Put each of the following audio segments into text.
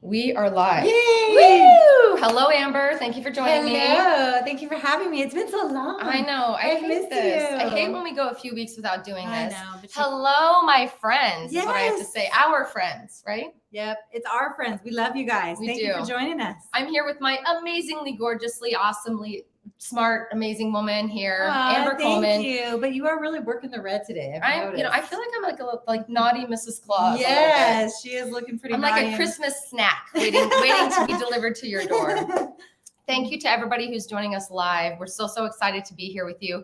We are live. Yay! Woo! Hello, Amber. Thank you for joining me. Hello. Thank you for having me. It's been so long. I know. I hate missed this. you. I hate when we go a few weeks without doing I this. know. But Hello, my friends, is what I have to Yes. say. Our friends, right? Yep. It's our friends. We love you guys. We Thank do. you for joining us. I'm here with my amazingly, gorgeously, awesomely smart, amazing woman here, Aw, Amber Coleman. Thank you. But you are really working the red today. I've noticed. I feel like I'm like naughty Mrs. Claus. Yes, she is looking pretty. I'm like a Christmas snack waiting to be delivered to your door. Thank you to everybody who's joining us live. We're so excited to be here with you.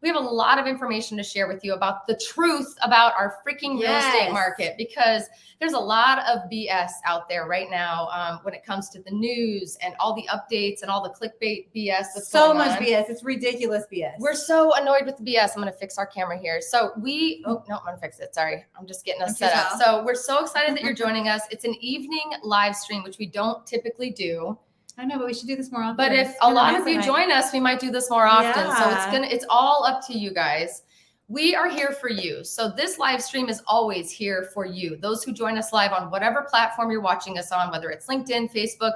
We have a lot of information to share with you about the truth about our freaking real estate market, because there's a lot of BS out there right now when it comes to the news and all the updates and all the clickbait BS that's so going much on. BS. It's ridiculous BS. We're so annoyed with the BS. I'm going to fix our camera here. So I'm going to fix it. Sorry. I'm just getting us set up. So we're so excited that you're joining us. It's an evening live stream, which we don't typically do. I know, but we should do this more often. But if a lot of you join us, we might do this more often. So it's all up to you guys. We are here for you. So this live stream is always here for you. Those who join us live on whatever platform you're watching us on, whether it's LinkedIn, Facebook,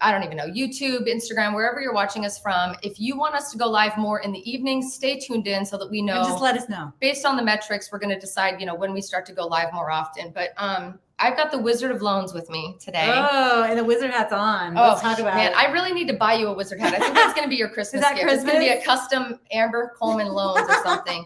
I don't even know, YouTube, Instagram, wherever you're watching us from. If you want us to go live more in the evenings, stay tuned in so that we know. And just let us know. Based on the metrics, we're going to decide, when we start to go live more often. But I've got the Wizard of Loans with me today. Oh, and the wizard hat's on. Let's talk about it. I really need to buy you a wizard hat. I think that's going to be your Christmas gift. It's going to be a custom Amber Coleman Loans or something.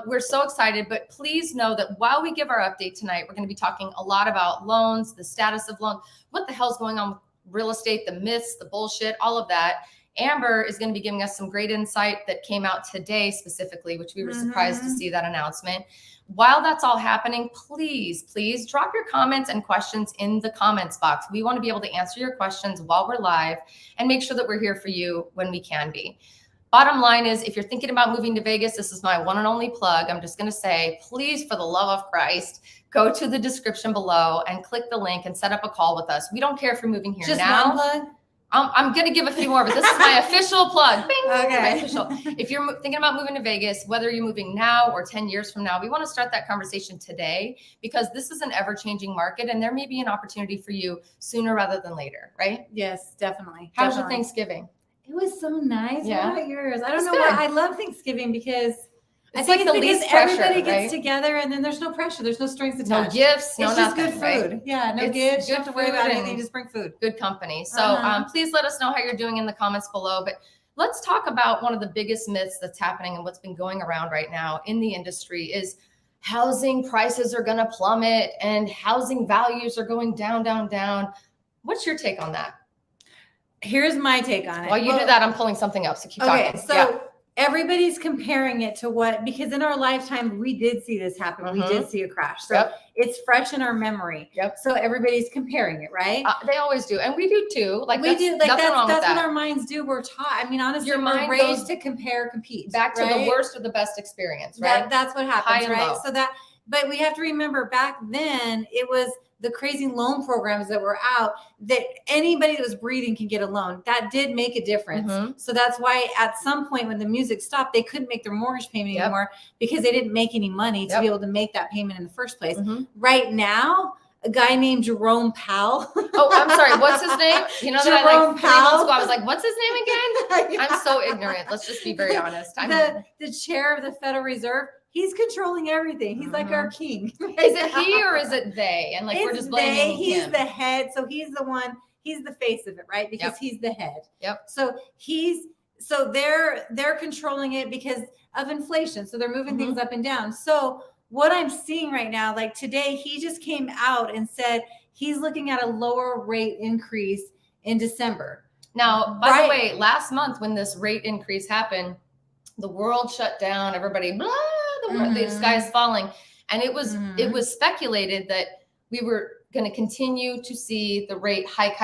We're so excited, but please know that while we give our update tonight, we're going to be talking a lot about loans, the status of loans, what the hell's going on with real estate, the myths, the bullshit, all of that. Amber is going to be giving us some great insight that came out today specifically, which we were surprised to see that announcement. While that's all happening, please drop your comments and questions in the comments box. We want to be able to answer your questions while we're live and make sure that we're here for you when we can be. Bottom line is, if you're thinking about moving to Vegas, this is my one and only plug. I'm just going to say, please, for the love of Christ, go to the description below and click the link and set up a call with us. We don't care if you're moving here now. Just one plug? I'm going to give a few more, but this is my official plug. Bing, okay. My official. If you're thinking about moving to Vegas, whether you're moving now or 10 years from now, we want to start that conversation today, because this is an ever-changing market and there may be an opportunity for you sooner rather than later, right? Yes, definitely. How's your Thanksgiving? It was so nice. Yeah. What about yours? I don't know why. I love Thanksgiving because it's like the least pressure, everybody gets together and then there's no pressure. There's no strings attached. No gifts, no nothing. It's just good food. Right? Yeah, no gifts. You don't have to worry about anything. Just bring food. Good company. So please let us know how you're doing in the comments below. But let's talk about one of the biggest myths that's happening and what's been going around right now in the industry is housing prices are going to plummet and housing values are going down, down, down. What's your take on that? Here's my take on it. While you do that, I'm pulling something up. So keep talking. Okay, so everybody's comparing it to what, because in our lifetime, we did see this happen. We did see a crash. So it's fresh in our memory. So everybody's comparing it, right? They always do. And we do too. Like we do. Like that's what our minds do. We're taught. I mean, honestly, your mind we're raised to compare, compete. Back to the worst or the best experience, right? That's what happens, right? Low. So but we have to remember back then it was the crazy loan programs that were out that anybody that was breathing can get a loan. That did make a difference. So that's why at some point when the music stopped, they couldn't make their mortgage payment anymore because they didn't make any money to be able to make that payment in the first place. Right now, a guy named Jerome Powell. Oh, I'm sorry. What's his name? You know that Jerome 3 months ago, I was like, what's his name again? I'm so ignorant. Let's just be very honest. The chair of the Federal Reserve. He's controlling everything. He's like our king. Is it he or is it they? And we're just blaming him. He's the head. So he's the one, he's the face of it, right? Because he's the head. So they're controlling it because of inflation. So they're moving things up and down. So what I'm seeing right now, like today, he just came out and said he's looking at a lower rate increase in December. Now, by the way, last month when this rate increase happened, the world shut down, everybody, blah, the sky is falling. And it was speculated that we were going to continue to see the rate hike.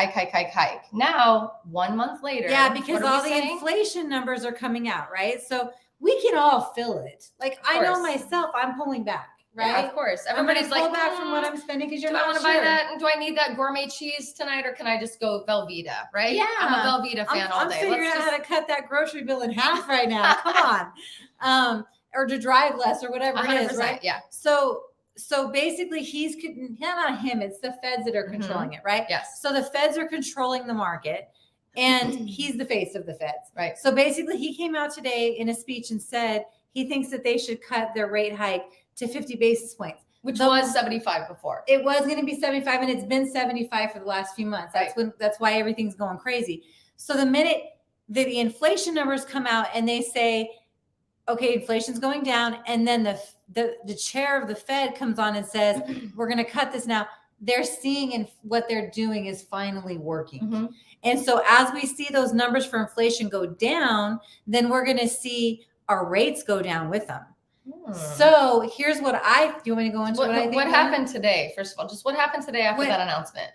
Now, 1 month later. Yeah, because all the inflation numbers are coming out, right? So we can all feel it. Like I know myself, I'm pulling back. Right? Yeah, of course. Everybody's like, pull back from what I'm spending because you're not sure. Do I want to buy that? And do I need that gourmet cheese tonight, or can I just go Velveeta? Right? Yeah, I'm a Velveeta fan all day. I'm figuring out how to cut that grocery bill in half right now. Come on, or to drive less, or whatever it is, right? Yeah. So So basically not him, it's the feds that are controlling it, right? Yes. So the feds are controlling the market and he's the face of the feds. Right. So basically he came out today in a speech and said he thinks that they should cut their rate hike to 50 basis points. Which was 75 before. It was going to be 75 and it's been 75 for the last few months. That's why everything's going crazy. So the minute that the inflation numbers come out and they say, okay, inflation's going down, and then the chair of the Fed comes on and says, we're going to cut this now. They're seeing and what they're doing is finally working. And so as we see those numbers for inflation go down, then we're going to see our rates go down with them. So here's what do you want me to go into what I think? What happened today? First of all, just what happened today after that announcement?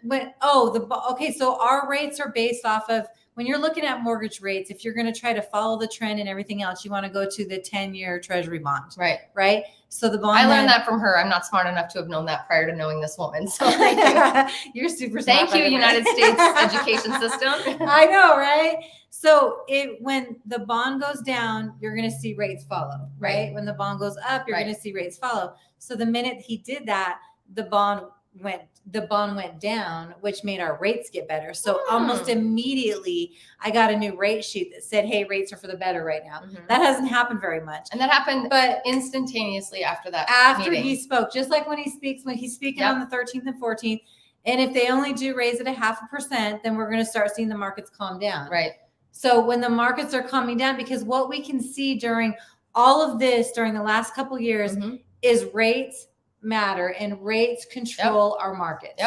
Okay. So our rates are based off of, when you're looking at mortgage rates, if you're going to try to follow the trend and everything else, you want to go to the 10-year treasury bond. Right. So the bond. I learned that from her. I'm not smart enough to have known that prior to knowing this woman. So thank you. You're super smart. Thank you, United States education system. I know, right? So when the bond goes down, you're going to see rates follow, right? When the bond goes up, you're going to see rates follow. So the minute he did that, the bond went down, which made our rates get better. So almost immediately I got a new rate sheet that said, hey, rates are for the better right now. That hasn't happened very much. And that happened instantaneously after that meeting. He spoke, just like when he's speaking on the 13th and 14th. And if they only do raise it 0.5%, then we're going to start seeing the markets calm down. Right. So when the markets are calming down, because what we can see during all of this, during the last couple of years, is rates matter and rates control our market.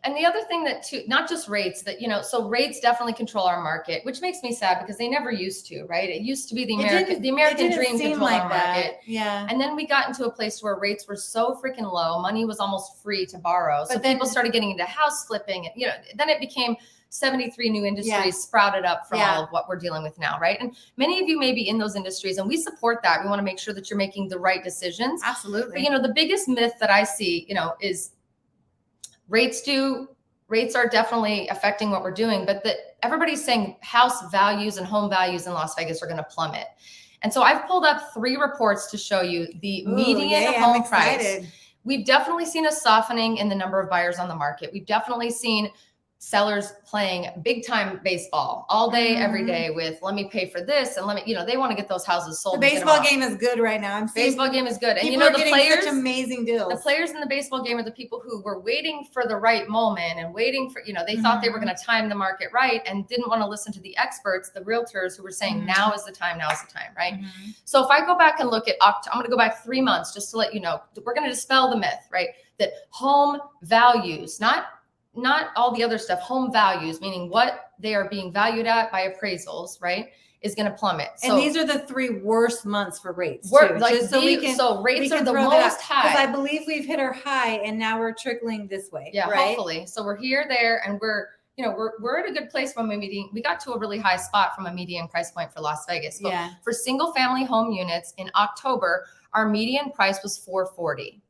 And the other thing that too, not just rates, that, so rates definitely control our market, which makes me sad because they never used to, right? It used to be the American dream control our market. Yeah. And then we got into a place where rates were so freaking low, money was almost free to borrow. So people started getting into house flipping, and, then it became 73 new industries sprouted up from all of what we're dealing with now, right? And many of you may be in those industries, and we support that. We want to make sure that you're making the right decisions. Absolutely. But, the biggest myth that I see, is rates are definitely affecting what we're doing, but that everybody's saying house values and home values in Las Vegas are going to plummet. And so I've pulled up 3 reports to show you the median home price. We've definitely seen a softening in the number of buyers on the market. We've definitely seen sellers playing big time baseball all day, every day with, let me pay for this. And they want to get those houses sold. The baseball game is good right now. Baseball game is good. And the players, such amazing deals. The players in the baseball game are the people who were waiting for the right moment and waiting for, they thought they were going to time the market right and didn't want to listen to the experts, the realtors who were saying, now is the time, right? So if I go back and look at I'm going to go back 3 months just to let you know, we're going to dispel the myth, right? That home values, not all the other stuff, home values, meaning what they are being valued at by appraisals, right, is going to plummet. And these are the 3 worst months for rates. So rates are the most high. Because I believe we've hit our high and now we're trickling this way. Yeah, right? Hopefully. So we're here, there, and we're at a good place from we got to a really high spot from a median price point for Las Vegas. But for single family home units in October, our median price was $440.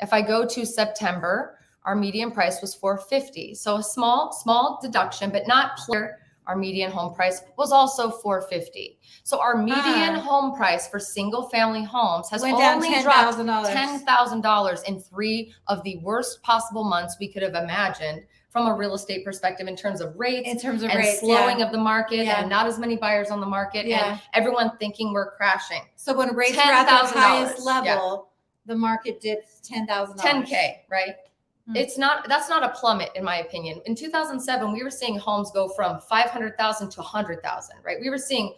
If I go to September, our median price was $450. So a small deduction, but not clear. Our median home price was also $450. So our median home price for single family homes has only dropped $10,000 in 3 of the worst possible months we could have imagined from a real estate perspective in terms of rates, slowing of the market, and not as many buyers on the market, and everyone thinking we're crashing. So when rates were at the highest level, the market dipped $10,000. $10K, right? That's not a plummet, in my opinion. In 2007, we were seeing homes go from 500,000 to 100,000, right? We were seeing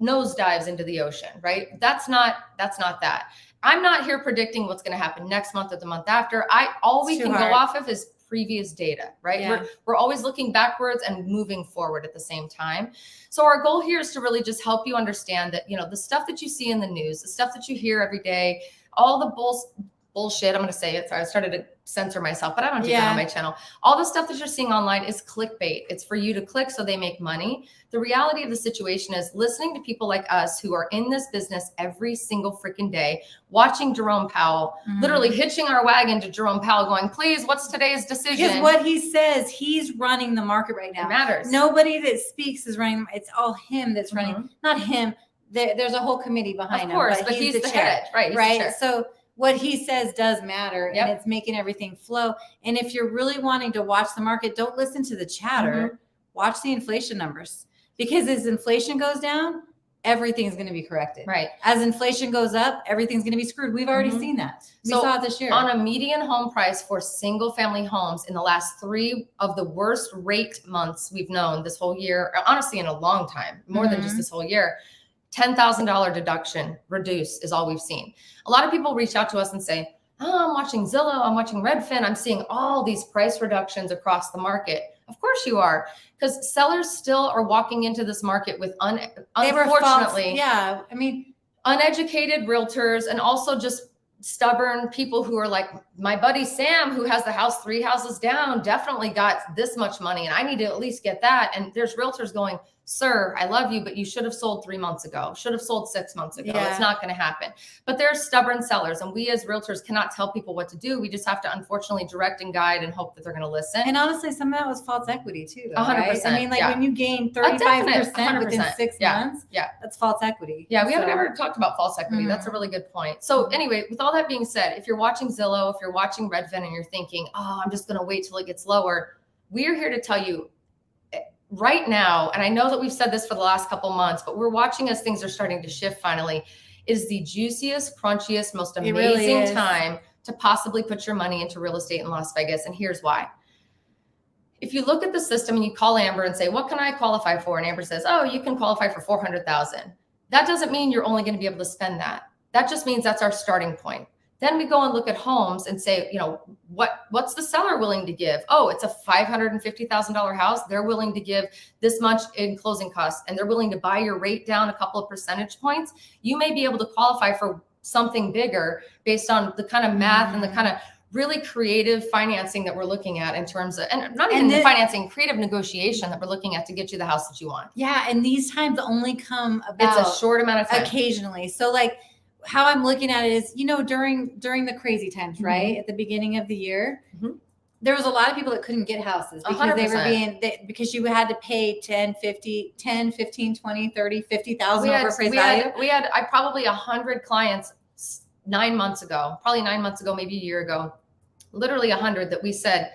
nosedives into the ocean, right? That's not that. I'm not here predicting what's going to happen next month or the month after. All we can go off of is previous data, right? Yeah. We're always looking backwards and moving forward at the same time. So our goal here is to really just help you understand that, the stuff that you see in the news, the stuff that you hear every day, all the bullshit, I'm going to say it. Sorry, I started to censor myself, but I don't do that on my channel. All the stuff that you're seeing online is clickbait. It's for you to click so they make money. The reality of the situation is listening to people like us who are in this business every single freaking day, watching Jerome Powell, literally hitching our wagon to Jerome Powell going, please, what's today's decision? Because what he says, he's running the market right now. It matters. Nobody that speaks is running. It's all him that's running. Not him. There's a whole committee behind him. Of course, but he's the head. Right. Right. So what he says does matter, Yep. and it's making everything flow. And if you're really wanting to watch the market, don't listen to the chatter. Watch the inflation numbers, because as inflation goes down, everything's going to be corrected. Right. As inflation goes up, everything's going to be screwed. We've already seen that. We saw it this year. On a median home price for single family homes in the last 3 of the worst rate months we've known this whole year, or honestly in a long time, more than just this whole year, $10,000 deduction reduce is all we've seen. A lot of people reach out to us and say, oh, I'm watching Zillow, I'm watching Redfin, I'm seeing all these price reductions across the market. Of course you are, because sellers still are walking into this market with unfortunately, uneducated realtors, and also just stubborn people who are like, my buddy Sam, who has the house 3 houses down, definitely got this much money, and I need to at least get that. And there's realtors going, sir, I love you, but you should have sold 3 months ago, should have sold 6 months ago. It's not going to happen. But there's stubborn sellers, and we as realtors cannot tell people what to do. We just have to unfortunately direct and guide and hope that they're going to listen. And honestly, some of that was false equity too, though, 100%. right? I mean, like when you gain 35% within 6 months, that's false equity. Yeah, we haven't ever talked about false equity. That's a really good point. So anyway, with all that being said, if you're watching Zillow, if you're watching Redfin and you're thinking, oh, I'm just going to wait till it gets lower, we are here to tell you right now, and I know that we've said this for the last couple months, but we're watching as things are starting to shift finally, is the juiciest, crunchiest, most amazing time to possibly put your money into real estate in Las Vegas. And here's why. If you look at the system and you call Amber and say, what can I qualify for? And Amber says, oh, you can qualify for $400,000. That doesn't mean you're only going to be able to spend that. That just means that's our starting point. Then we go and look at homes and say, you know, what's the seller willing to give? Oh, it's a $550,000 house. They're willing to give this much in closing costs, and they're willing to buy your rate down a couple of percentage points. You may be able to qualify for something bigger based on the kind of math and the kind of really creative financing that we're looking at in terms of, and not even the financing, creative negotiation that we're looking at to get you the house that you want. Yeah. And these times only come about it's a short amount of time occasionally. So like, how I'm looking at it is, you know, during the crazy times, right? At the beginning of the year, there was a lot of people that couldn't get houses because 100%. they were because you had to pay 10, 15, 20, 30, 50,000 over appraised value. We had probably 100 clients 9 months ago, probably 9 months ago, maybe a year ago, literally 100 that we said,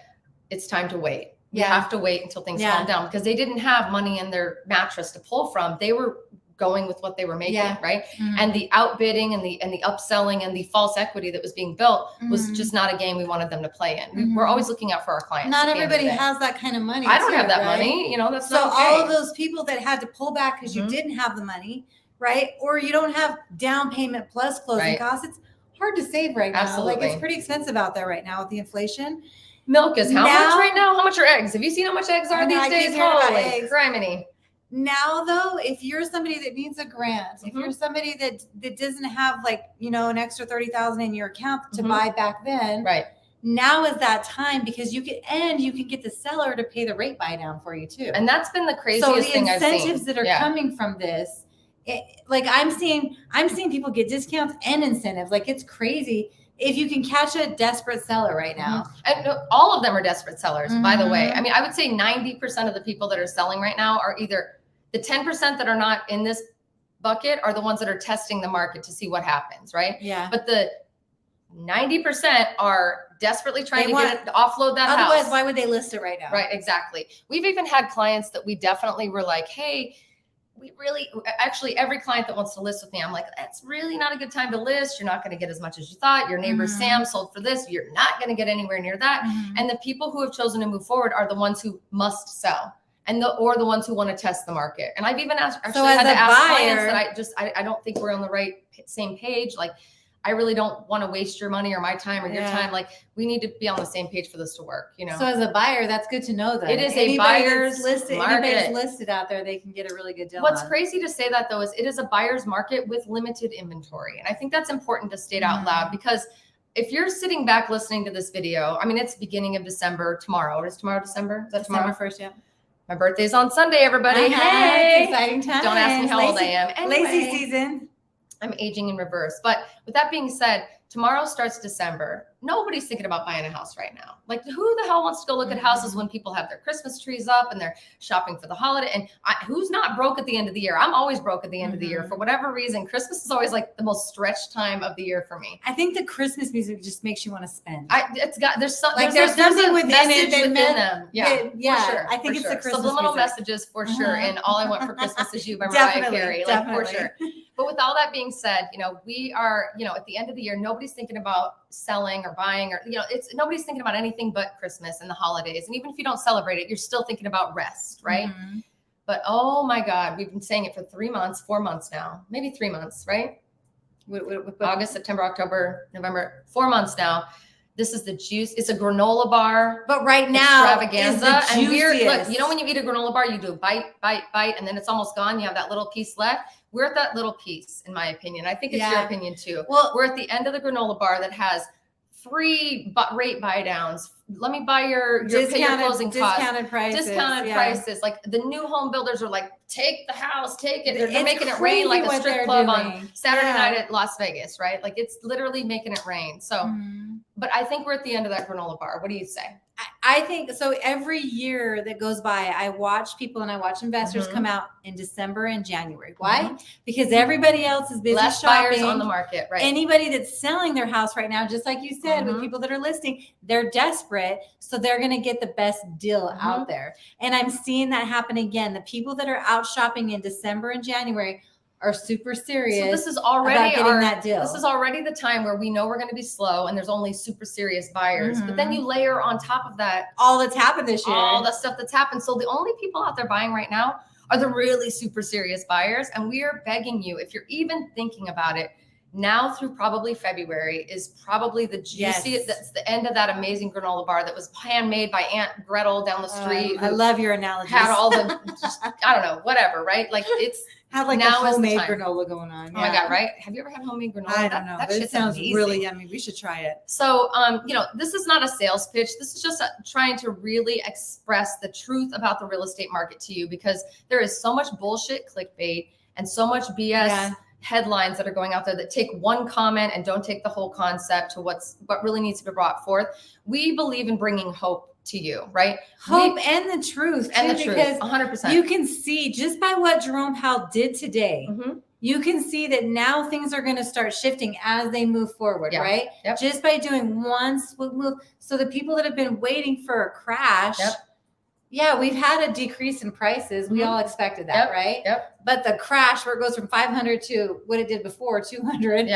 it's time to wait. You have to wait until things calm down, because they didn't have money in their mattress to pull from. They were going with what they were making, right? And the outbidding and the upselling and the false equity that was being built was just not a game we wanted them to play in. We're always looking out for our clients. Not everybody has that kind of money. I don't have that money, you know, that's so not okay. all of those people that had to pull back because you didn't have the money, right? Or you don't have down payment plus closing costs. It's hard to save right now. Absolutely. Like it's pretty expensive out there right now with the inflation. Milk is how much right now? How much are eggs? Have you seen how much eggs are these days? Holy criminy. Now, though, if you're somebody that needs a grant, if you're somebody that doesn't have like, you know, an extra 30,000 in your account to buy back then, now is that time, because you can get the seller to pay the rate buy down for you too. And that's been the craziest thing I've seen. So the incentives that are coming from this, like I'm seeing people get discounts and incentives. Like it's crazy. If you can catch a desperate seller right now. And all of them are desperate sellers, by the way. I mean, I would say 90% of the people that are selling right now are either the 10% that are not in this bucket are the ones that are testing the market to see what happens, right? Yeah. But the 90% are desperately trying to offload that house. Otherwise, why would they list it right now? Right, exactly. We've even had clients that we definitely were like, hey, actually every client that wants to list with me, I'm like, that's really not a good time to list. You're not going to get as much as you thought. Your neighbor Sam sold for this. You're not going to get anywhere near that. And the people who have chosen to move forward are the ones who must sell. Or the ones who want to test the market. And I've even had to ask clients that I don't think we're on the same page. Like, I really don't want to waste your money or my time or your time. Like, we need to be on the same page for this to work, you know? So as a buyer, that's good to know that it is a buyer's market. Anybody's listed out there, they can get a really good deal. What's crazy to say that though, is it is a buyer's market with limited inventory. And I think that's important to state out loud, because if you're sitting back listening to this video, I mean, it's beginning of December tomorrow. Is tomorrow December? Is that tomorrow? December 1st, yeah. My birthday's on Sunday, everybody. Hey, it's exciting time. Don't ask me how old I am. Anyway, lazy season. I'm aging in reverse. But with that being said, tomorrow starts December. nobody's thinking about buying a house right now. Like, who the hell wants to go look at houses when people have their Christmas trees up and they're shopping for the holiday? And who's not broke at the end of the year? I'm always broke at the end of the year for whatever reason. Christmas is always like the most stretched time of the year for me. I think the Christmas music just makes you want to spend. There's something within message it within them. Yeah, for sure. I think it's the Christmas subliminal music. messages for sure. And All I Want for Christmas Is You by Mariah Carey, like for sure. But with all that being said, we are, at the end of the year, nobody's thinking about selling or buying or, nobody's thinking about anything but Christmas and the holidays. And even if you don't celebrate it, you're still thinking about rest, right? But oh my God, we've been saying it for 4 months now, maybe 3 months, right? August, September, October, November, 4 months now. This is the juice. It's a granola bar. But right now, extravaganza. And look, when you eat a granola bar, you do a bite, and then it's almost gone. You have that little piece left. We're at that little piece, in my opinion. I think it's your opinion too. Well, we're at the end of the granola bar that has free rate buy downs. Let me buy your closing costs. Discounted prices. Like the new home builders are like, take the house, take it. They're making it rain like a strip club on Saturday night at Las Vegas, right? Like it's literally making it rain. So, but I think we're at the end of that granola bar. What do you say? I think so. Every year that goes by, I watch people and I watch investors come out in December and January. Why? Because everybody else is busy Less shopping. buyers on the market, right? Anybody that's selling their house right now, just like you said, with people that are listing, they're desperate. So they're going to get the best deal out there. And I'm seeing that happen again. The people that are out shopping in December and January are super serious. So this is already that deal. This is already the time where we know we're going to be slow and there's only super serious buyers. But then you layer on top of that all that's happened this year. All the stuff that's happened. So the only people out there buying right now are the really super serious buyers. And we are begging you, if you're even thinking about it, now through probably February is probably the juiciest. That's the end of that amazing granola bar that was handmade by Aunt Gretel down the street. I love your analogy. Had all the, I don't know, whatever, right? Like it's had like now a homemade granola going on. Oh my God, right? Have you ever had homemade granola? I don't know, but it sounds really yummy. We should try it. So, this is not a sales pitch. This is just trying to really express the truth about the real estate market to you because there is so much bullshit clickbait and so much BS headlines that are going out there that take one comment and don't take the whole concept to what really needs to be brought forth. We believe in bringing hope to you, right? Hope and the truth. And the truth, 100%. You can see just by what Jerome Powell did today, you can see that now things are going to start shifting as they move forward, right? Just by doing one swoop move. So the people that have been waiting for a crash, we've had a decrease in prices. We all expected that, right? But the crash where it goes from 500 to what it did before, 200.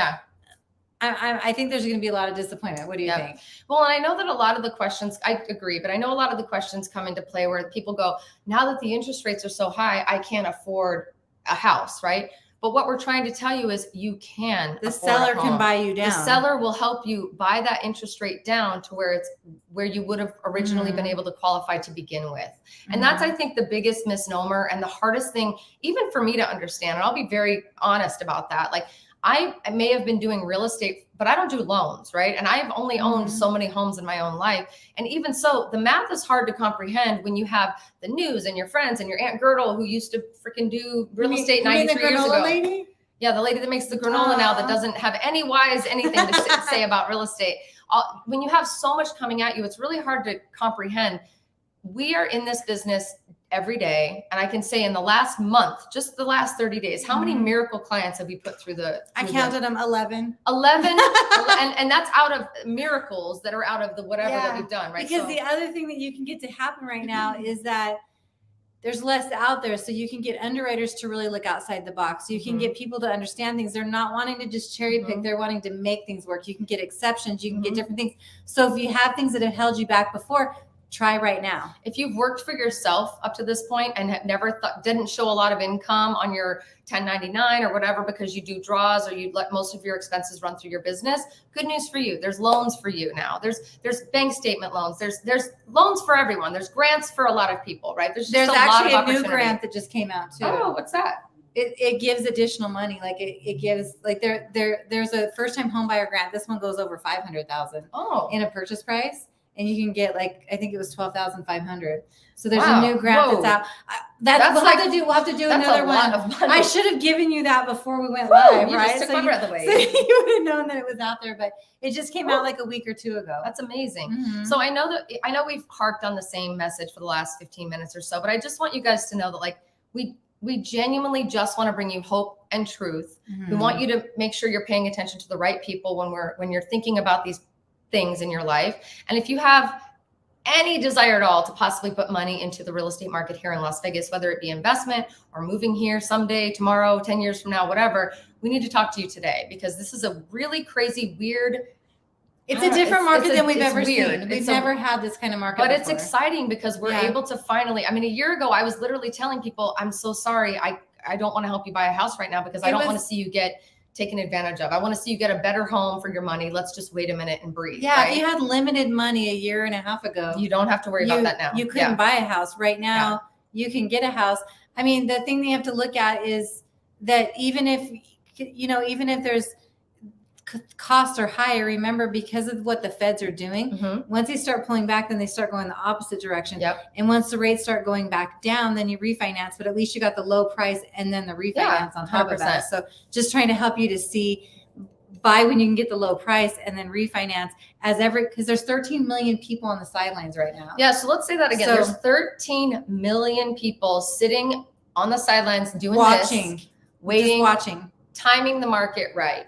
I think there's going to be a lot of disappointment. What do you think? Well, and I know that a lot of the questions, I agree, but I know a lot of the questions come into play where people go, now that the interest rates are so high, I can't afford a house, right? But what we're trying to tell you is you can. The seller can buy you down. The seller will help you buy that interest rate down to where you would have originally been able to qualify to begin with. And that's, I think, the biggest misnomer and the hardest thing, even for me to understand. And I'll be very honest about that. Like I may have been doing real estate, but I don't do loans, right? And I've only owned so many homes in my own life. And even so, the math is hard to comprehend when you have the news and your friends and your Aunt Gertle who used to freaking do real estate 93 years ago. Lady? Yeah, the lady that makes the granola now that doesn't have anything to say about real estate. When you have so much coming at you, it's really hard to comprehend. We are in this business every day. And I can say in the last month, just the last 30 days, how many miracle clients have we put through I counted them 11. 11. and that's out of miracles that are out of the whatever that we've done, right? Because the other thing that you can get to happen right now is that there's less out there. So you can get underwriters to really look outside the box. You can get people to understand things. They're not wanting to just cherry pick. They're wanting to make things work. You can get exceptions. You can get different things. So if you have things that have held you back before, try right now. If you've worked for yourself up to this point and have never didn't show a lot of income on your 1099 or whatever because you do draws or you let most of your expenses run through your business, good news for you. There's loans for you now. There's bank statement loans. There's loans for everyone. There's grants for a lot of people, right? There's actually a new grant that just came out too. Oh, what's that? It gives additional money. Like it gives like there's a first time home buyer grant. This one goes over $500,000 in a purchase price. and you can get like, I think it was 12,500. So there's Wow. a new grant Whoa. that's out. We'll have to do that's another a lot one. of money. I should have given you that before we went live, You right? just took my breath away. So you would have known that it was out there, but it just came out like a week or two ago. That's amazing. Mhm. So I know we've harped on the same message for the last 15 minutes or so, but I just want you guys to know that like we genuinely just want to bring you hope and truth. We want you to make sure you're paying attention to the right people when you're thinking about these things in your life. And if you have any desire at all to possibly put money into the real estate market here in Las Vegas, whether it be investment or moving here someday, tomorrow, 10 years from now, whatever, we need to talk to you today because this is a really crazy, weird. It's a different market than we've ever weird. seen. We've never had this kind of market But before. it's exciting because we're able to finally, I mean, a year ago, I was literally telling people, I'm so sorry. I don't want to help you buy a house right now because I don't want to see you get taken advantage of. I want to see you get a better home for your money. Let's just wait a minute and breathe. Yeah, right? if you had limited money a year and a half ago, you don't have to worry about that now. You couldn't buy a house. Right now, you can get a house. I mean, the thing that you have to look at is that even if there's costs are higher, remember, because of what the feds are doing, once they start pulling back, then they start going the opposite direction. And once the rates start going back down, then you refinance, but at least you got the low price and then the refinance on top 100%. Of that. So just trying to help you to see, buy when you can get the low price and then refinance because there's 13 million people on the sidelines right now. Yeah. So let's say that again. There's 13 million people sitting on the sidelines doing watching, waiting, watching, timing the market right.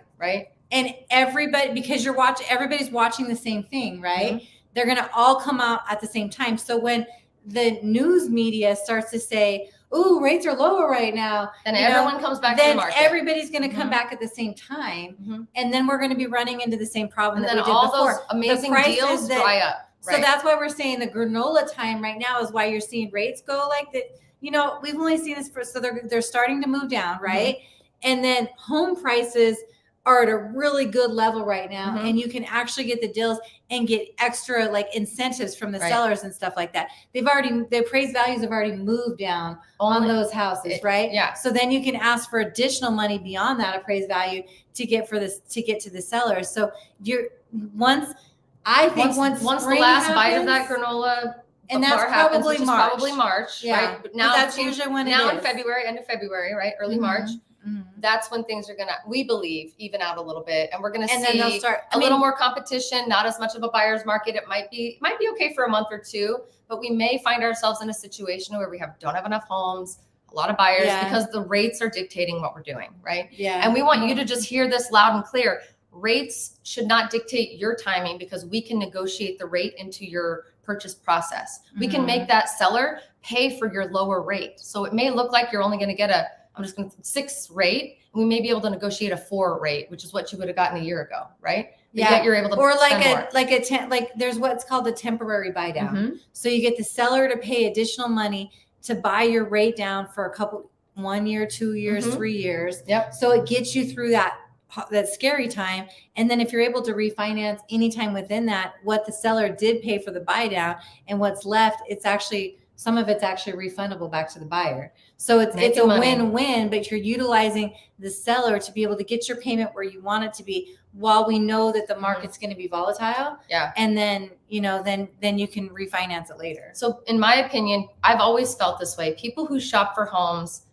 And everybody, because everybody's watching the same thing, right? They're going to all come out at the same time. So when the news media starts to say, "Ooh, rates are lower right now," then everyone comes back to the market. Then everybody's going to come back at the same time, and then we're going to be running into the same problem that we did all before. Those amazing deals dry up. Right? So that's why we're saying the granola time right now is why you're seeing rates go like that. We've only seen this so they're starting to move down, right? And then home prices are at a really good level right now, and you can actually get the deals and get extra like incentives from the sellers and stuff like that. The appraised values have already moved down on those houses, right? Yeah. So then you can ask for additional money beyond that appraised value to get to the sellers. So once the last bite of that granola. And that's probably March. Probably March, right? But now that's usually when now in February, end of February, right? Early March. That's when things are we believe, even out a little bit, and we're gonna see then they'll start a little more competition. Not as much of a buyer's market. It might be okay for a month or two, but we may find ourselves in a situation where we don't have enough homes, a lot of buyers, because the rates are dictating what we're doing, right? Yeah. And we want you to just hear this loud and clear. Rates should not dictate your timing because we can negotiate the rate into your purchase process. We can make that seller pay for your lower rate. So it may look like you're only going to get I'm just going to 6 rate. And we may be able to negotiate a 4 rate, which is what you would have gotten a year ago, right? But yet you're able to there's what's called a temporary buy down. So you get the seller to pay additional money to buy your rate down for 1 year, 2 years, 3 years. So it gets you through that scary time. And then if you're able to refinance anytime within that, what the seller did pay for the buy down and what's left, some of it's actually refundable back to the buyer. So it's a win-win, but you're utilizing the seller to be able to get your payment where you want it to be while we know that the market's going to be volatile. Yeah. And then, then you can refinance it later. So in my opinion, I've always felt this way. People who shop for homes,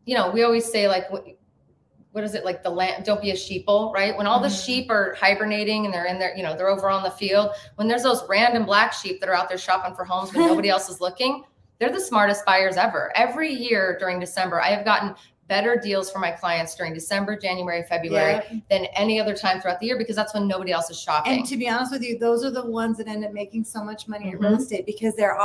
we always say like, what is it? Like the land, don't be a sheeple, right? When all the sheep are hibernating and they're in there, they're over on the field, when there's those random black sheep that are out there shopping for homes when nobody else is looking, they're the smartest buyers ever. Every year during December, I have gotten better deals for my clients during December, January, February than any other time throughout the year because that's when nobody else is shopping. And to be honest with you, those are the ones that end up making so much money in real estate because they're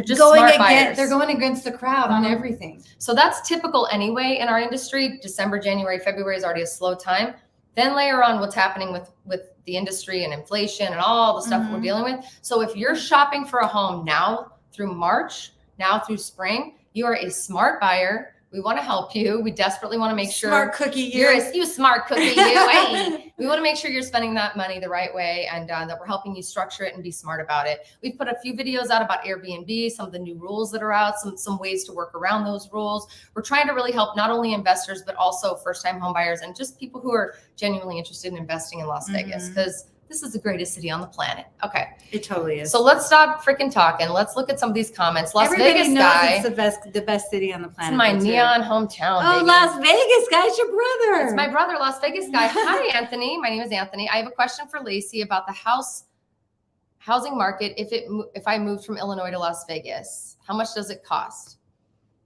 just going against. They're going against the crowd on everything. So that's typical anyway in our industry. December, January, February is already a slow time. Then layer on what's happening with the industry and inflation and all the stuff we're dealing with. So if you're shopping for a home now through March, now through spring, you are a smart buyer. We want to help you. We desperately want to make sure smart cookie you smart cookie you. Hey, we want to make sure you're spending that money the right way and that we're helping you structure it and be smart about it. We've put a few videos out about Airbnb, some of the new rules that are out, some ways to work around those rules. We're trying to really help not only investors, but also first-time home buyers and just people who are genuinely interested in investing in Las Vegas because this is the greatest city on the planet. Okay. It totally is. So let's stop freaking talking. Let's look at some of these comments. Everybody Vegas knows guy. It's the best city on the planet. It's my neon hometown. Oh, baby. Las Vegas guy, it's your brother. It's my brother, Las Vegas guy. Hi, Anthony. My name is Anthony. I have a question for Laci about the housing market. If I moved from Illinois to Las Vegas, how much does it cost?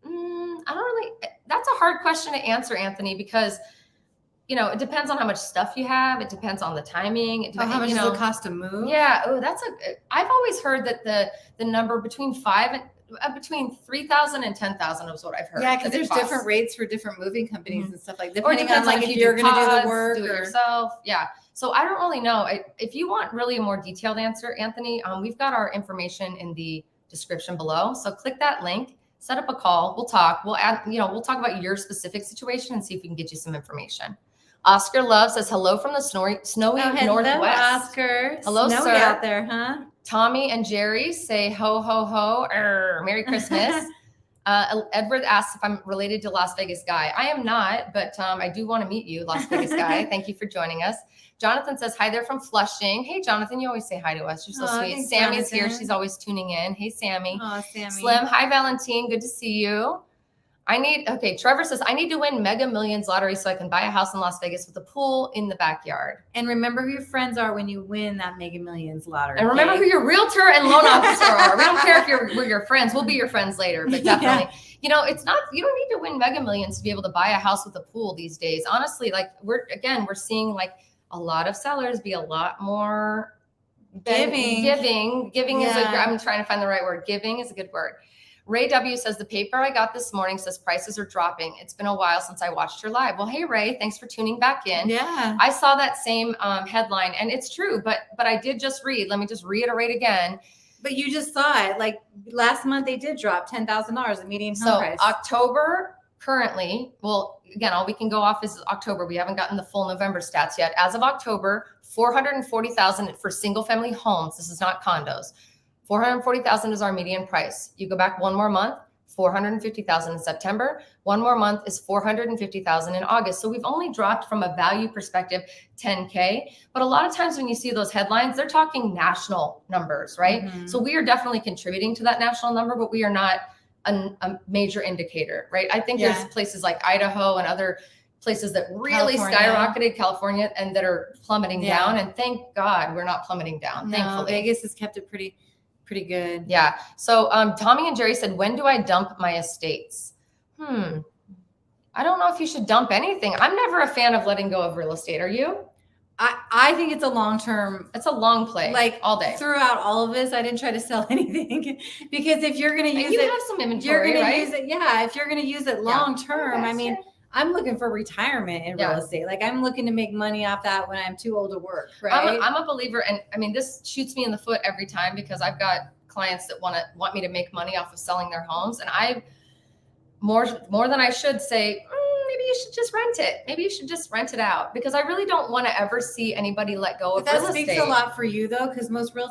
I don't really. That's a hard question to answer, Anthony, because it depends on how much stuff you have. It depends on the timing. It depends, how much does it cost to move? Yeah. Oh, I've always heard that the number between between 3,000 and 10,000 is what I've heard. Yeah, because there's different rates for different moving companies and stuff like that. Or depends on if you're going to do the work do it yourself. Yeah. So I don't really know. If you want really a more detailed answer, Anthony, we've got our information in the description below. So click that link, set up a call. We'll talk. We'll add, we'll talk about your specific situation and see if we can get you some information. Oscar Love says, hello from the snowy Northwest. Oscar. Hello, snowy sir. out there, huh? Tommy and Jerry say, ho, ho, ho, Merry Christmas. Edward asks if I'm related to Las Vegas guy. I am not, but I do want to meet you, Las Vegas guy. Thank you for joining us. Jonathan says, hi there from Flushing. Hey, Jonathan, you always say hi to us. You're so sweet. Thanks, Sammy's Jonathan. here. She's always tuning in. Hey, Sammy. Oh, Sammy. Slim, hi, Valentine. Good to see you. Trevor says, I need to win Mega Millions lottery so I can buy a house in Las Vegas with a pool in the backyard. And remember who your friends are when you win that Mega Millions lottery. And remember who your realtor and loan officer are. We don't care if we're your friends. We'll be your friends later, but definitely. Yeah. It's not, you don't need to win Mega Millions to be able to buy a house with a pool these days. Honestly, we're seeing a lot of sellers be a lot more giving. Giving is I'm trying to find the right word. Giving is a good word. Ray W says, the paper I got this morning says prices are dropping. It's been a while since I watched her live. Well, hey, Ray, thanks for tuning back in. Yeah. I saw that same headline and it's true, but I did just read. Let me just reiterate again. But you just saw it. Last month they did drop $10,000 the median home price. So October currently, again, all we can go off is October. We haven't gotten the full November stats yet. As of October, $440,000 for single family homes. This is not condos. $440,000 is our median price. You go back one more month, $450,000 in September. One more month is $450,000 in August. So we've only dropped from a value perspective $10K. But a lot of times when you see those headlines, they're talking national numbers, right? Mm-hmm. So we are definitely contributing to that national number, but we are not a major indicator, right? I think there's places like Idaho and other places that really skyrocketed, California, and that are plummeting down. And thank God we're not plummeting down. No, thankfully, Vegas has kept it pretty good. Yeah. So Tommy and Jerry said, when do I dump my estates? I don't know if you should dump anything. I'm never a fan of letting go of real estate. Are you? I think it's a long-term. It's a long play, all day. Throughout all of this, I didn't try to sell anything because if you're going to use it, you have some inventory, you're going right? to use it. Yeah. If you're going to use it long-term, I mean, I'm looking for retirement in real estate. I'm looking to make money off that when I'm too old to work, right? I'm a believer. And I mean, this shoots me in the foot every time because I've got clients that want me to make money off of selling their homes. And I more than I should say, maybe you should just rent it. Maybe you should just rent it out because I really don't want to ever see anybody let go of real estate. That speaks a lot for you though, because most real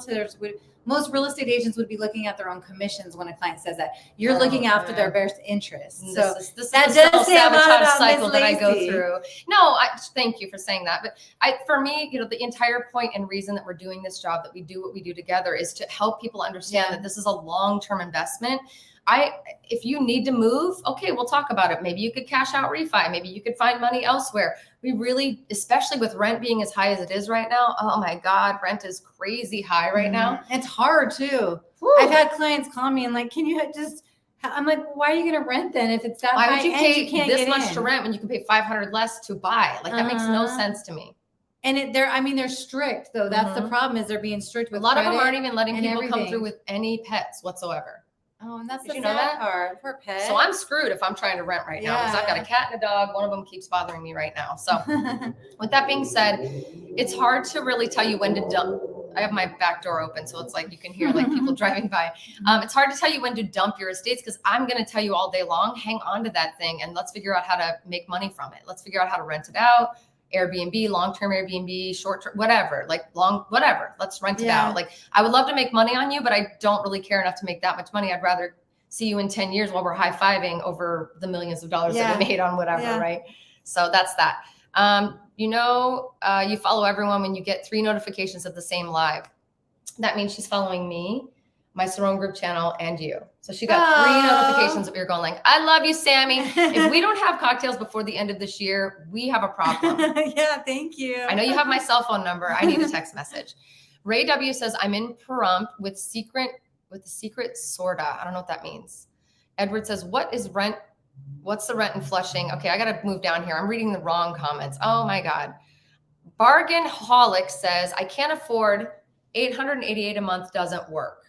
estate agents would be looking at their own commissions when a client says that. You're looking after their best interests. So this that is does say a lot about cycle Ms. that I go Laci. through. No, thank you for saying that. But for me, the entire point and reason that we're doing this job, that we do what we do together, is to help people understand that this is a long-term investment. If you need to move, okay, we'll talk about it. Maybe you could cash out refi. Maybe you could find money elsewhere. We really, especially with rent being as high as it is right now. Oh my God, rent is crazy high right now. It's hard too. Woo. I've had clients call me and can you just, I'm like, why are you going to rent then if it's that high? Why would you pay this much in? To rent when you can pay $500 less to buy? That makes no sense to me. And they're strict though. That's the problem, is they're being strict with a lot of them aren't even letting people come through with any pets whatsoever. Oh, and that's the sad part. Poor pet. So I'm screwed if I'm trying to rent right now because I've got a cat and a dog. One of them keeps bothering me right now. So with that being said, it's hard to really tell you when to dump. I have my back door open, so it's you can hear people driving by. It's hard to tell you when to dump your estates because I'm going to tell you all day long, hang on to that thing and let's figure out how to make money from it. Let's figure out how to rent it out. Airbnb, long-term Airbnb, short-term, whatever, whatever. Let's rent it out. I would love to make money on you, but I don't really care enough to make that much money. I'd rather see you in 10 years while we're high-fiving over the millions of dollars that we made on whatever, right? So that's that. You follow everyone when you get 3 notifications of the same live. That means she's following me, my Cerrone Group channel, and you. So she got 3 notifications of your going like, I love you, Sammy. If we don't have cocktails before the end of this year, we have a problem. Yeah, thank you. I know you have my cell phone number. I need a text message. Ray W says, I'm in Pahrump with the secret sorta. I don't know what that means. Edward says, what's the rent in Flushing? Okay, I got to move down here. I'm reading the wrong comments. Oh my God. Bargain Holic says, I can't afford $888 a month, doesn't work.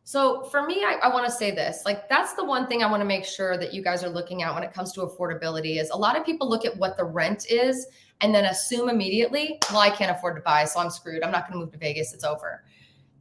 So for me, I want to say this, like, that's the one thing I want to make sure that you guys are looking at when it comes to affordability is a lot of people look at what the rent is and then assume immediately, well, I can't afford to buy, so I'm screwed. I'm not going to move to Vegas. It's over.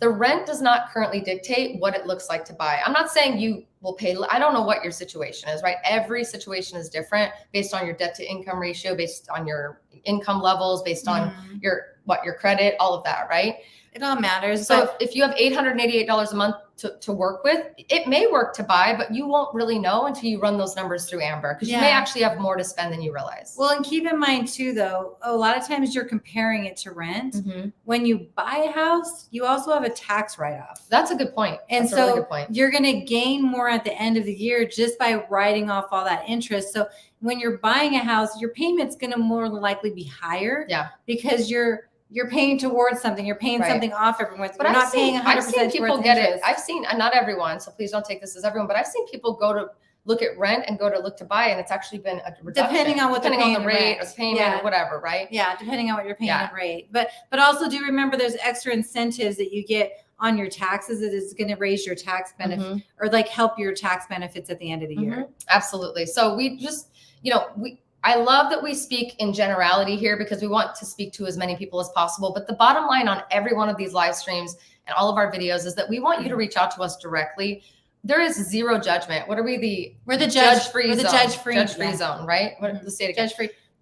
The rent does not currently dictate what it looks like to buy. I'm not saying you will pay. I don't know what your situation is, right? Every situation is different based on your debt to income ratio, based on your income levels, based on your credit, all of that, right? It all matters. So if you have $888 a month to work with, it may work to buy, but you won't really know until you run those numbers through Amber, because you may actually have more to spend than you realize. Well, and keep in mind too, though, a lot of times you're comparing it to rent. When you buy a house, you also have a tax write-off. That's a good point. And That's so a really good point. You're going to gain more at the end of the year just by writing off all that interest. So when you're buying a house, your payment's going to more than likely be higher. Yeah. Because you're paying towards something. You're paying something off every month. But you're not paying 100%. I've seen people get it. I've seen, not everyone, so please don't take this as everyone, but I've seen people go to look at rent and go to look to buy, and it's actually been a reduction. Depending on what depending on the rate or payment or whatever, right? Yeah, depending on what you're paying in rate. But also do remember there's extra incentives that you get on your taxes that is going to raise your tax benefit or like help your tax benefits at the end of the year. Absolutely. So we just, I love that we speak in generality here because we want to speak to as many people as possible. But the bottom line on every one of these live streams and all of our videos is that we want you to reach out to us directly. There is zero judgment. What are we? We're the judge-free zone. Judge-free zone, right? Let's say it again.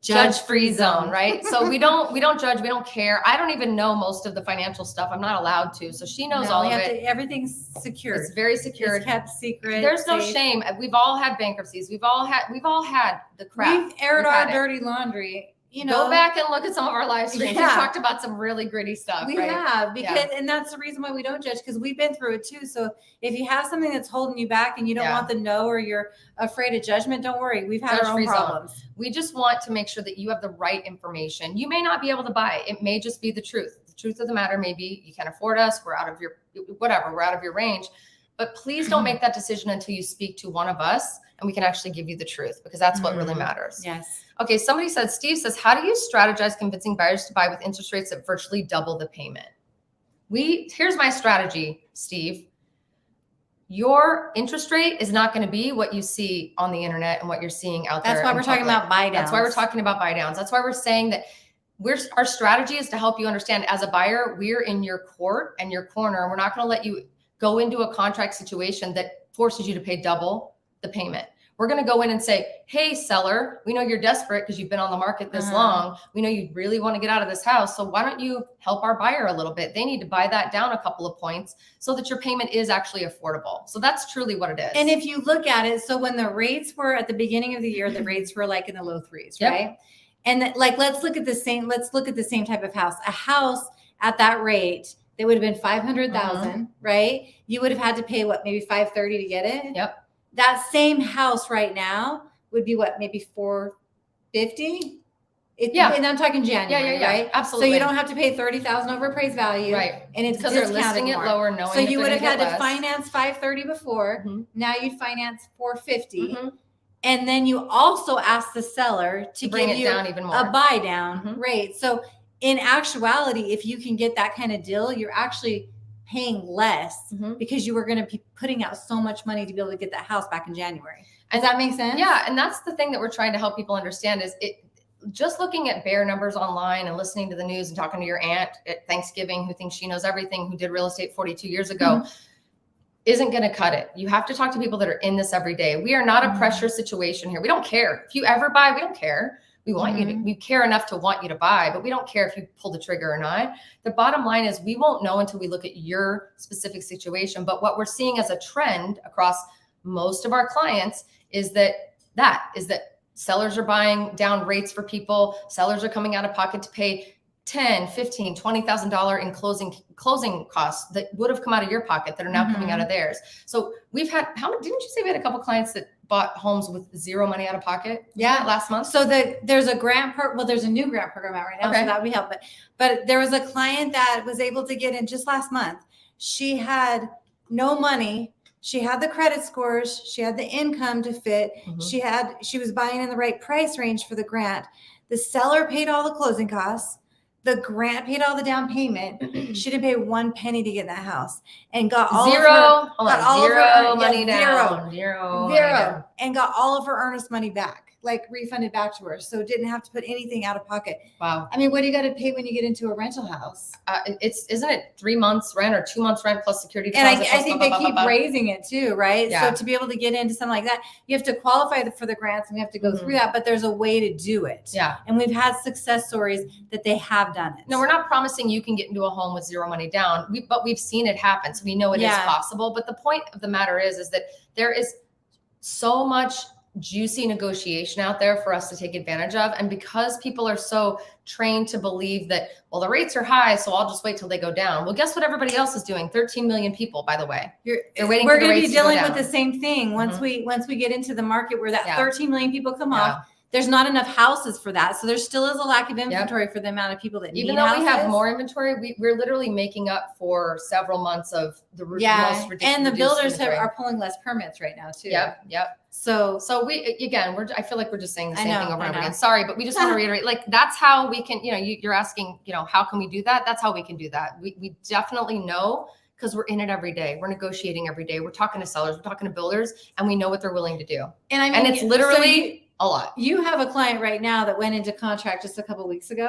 Judge-free zone, right? So we don't judge. We don't care. I don't even know most of the financial stuff. I'm not allowed to. So she knows all of it. Everything's secure. It's very secure. It's kept secret. There's no shame. We've all had bankruptcies. We've all had the crap. We've aired our dirty laundry. Go back and look at some of our live streams. We talked about some really gritty stuff. We have, and that's the reason why we don't judge, because we've been through it too. So if you have something that's holding you back and you don't want the no, or you're afraid of judgment, don't worry. We've had our own problems. We just want to make sure that you have the right information. You may not be able to buy. It may just be the truth. The truth of the matter may be you can't afford us. We're out of your range. But please don't make that decision until you speak to one of us and we can actually give you the truth, because that's what really matters. Yes. Okay. Steve says, how do you strategize convincing buyers to buy with interest rates that virtually double the payment? Here's my strategy, Steve. Your interest rate is not going to be what you see on the internet and what you're seeing out there. That's why we're talking about buy downs. That's why we're talking about buy downs. That's why we're saying that our strategy is to help you understand, as a buyer, we're in your court and your corner. We're not going to let you go into a contract situation that forces you to pay double the payment. We're going to go in and say, hey, seller, we know you're desperate because you've been on the market this long. We know you really want to get out of this house. So why don't you help our buyer a little bit? They need to buy that down a couple of points so that your payment is actually affordable. So that's truly what it is. And if you look at it, so when the rates were at the beginning of the year, the rates were like in the low 3s, right? And let's look at the same type of house. A house at that rate, that would have been 500,000, right? You would have had to pay maybe 530 to get it. Yep. That same house right now would be maybe 450. And I'm talking January, right? Absolutely. So you don't have to pay 30,000 over appraised value, right? And it's because they're listing it lower, knowing. So you would have had to finance 530 before. Now you'd finance 450, and then you also ask the seller to bring give it you down even more. A buy down rate. So in actuality, if you can get that kind of deal, you're actually paying less because you were going to be putting out so much money to be able to get that house back in January. Does that make sense? Yeah. And that's the thing that we're trying to help people understand is just looking at bare numbers online and listening to the news and talking to your aunt at Thanksgiving who thinks she knows everything, who did real estate 42 years ago, isn't going to cut it. You have to talk to people that are in this every day. We are not a pressure situation here. We don't care. If you ever buy, we don't care. We want you to, we care enough to want you to buy, but we don't care if you pull the trigger or not. The bottom line is we won't know until we look at your specific situation. But what we're seeing as a trend across most of our clients is that sellers are buying down rates for people. Sellers are coming out of pocket to pay $10,000, $15,000, $20,000 in closing costs that would have come out of your pocket that are now coming out of theirs. So we've had, didn't you say we had a couple clients that bought homes with zero money out of pocket? Yeah. Last month. So there's a grant there's a new grant program out right now. Okay. So that would be helpful. But there was a client that was able to get in just last month. She had no money. She had the credit scores. She had the income to fit. She was buying in the right price range for the grant. The seller paid all the closing costs. The grant paid all the down payment. She didn't pay one penny to get in that house and got all zero money down, and got all of her earnest money back, like refunded back to her. So didn't have to put anything out of pocket. Wow. I mean, what do you got to pay when you get into a rental house? Isn't it 3 months rent or 2 months rent plus security deposit? And I think they keep raising it too, right? Yeah. So to be able to get into something like that, you have to qualify for the grants and you have to go through that, but there's a way to do it. Yeah. And we've had success stories that they have done it. No, we're not promising you can get into a home with zero money down, but we've seen it happen. So we know it is possible. But the point of the matter is that there is so much juicy negotiation out there for us to take advantage of. And because people are so trained to believe that, well, the rates are high, so I'll just wait till they go down. Well, guess what everybody else is doing? 13 million people, by the way. They're waiting for the rates to go down. We're going to be dealing with the same thing once we get into the market where that 13 million people come off. There's not enough houses for that. So there still is a lack of inventory for the amount of people that need houses. Even though we have more inventory, we're literally making up for several months of the most ridiculous. And the builders are pulling less permits right now too. Yep. So I feel like we're just saying the same thing over and over again. Sorry, but we just want to reiterate, like, that's how we can, you're asking, how can we do that? That's how we can do that. We definitely know, because we're in it every day. We're negotiating every day. We're talking to sellers, we're talking to builders, and we know what they're willing to do. And it's literally a lot. You have a client right now that went into contract just a couple of weeks ago,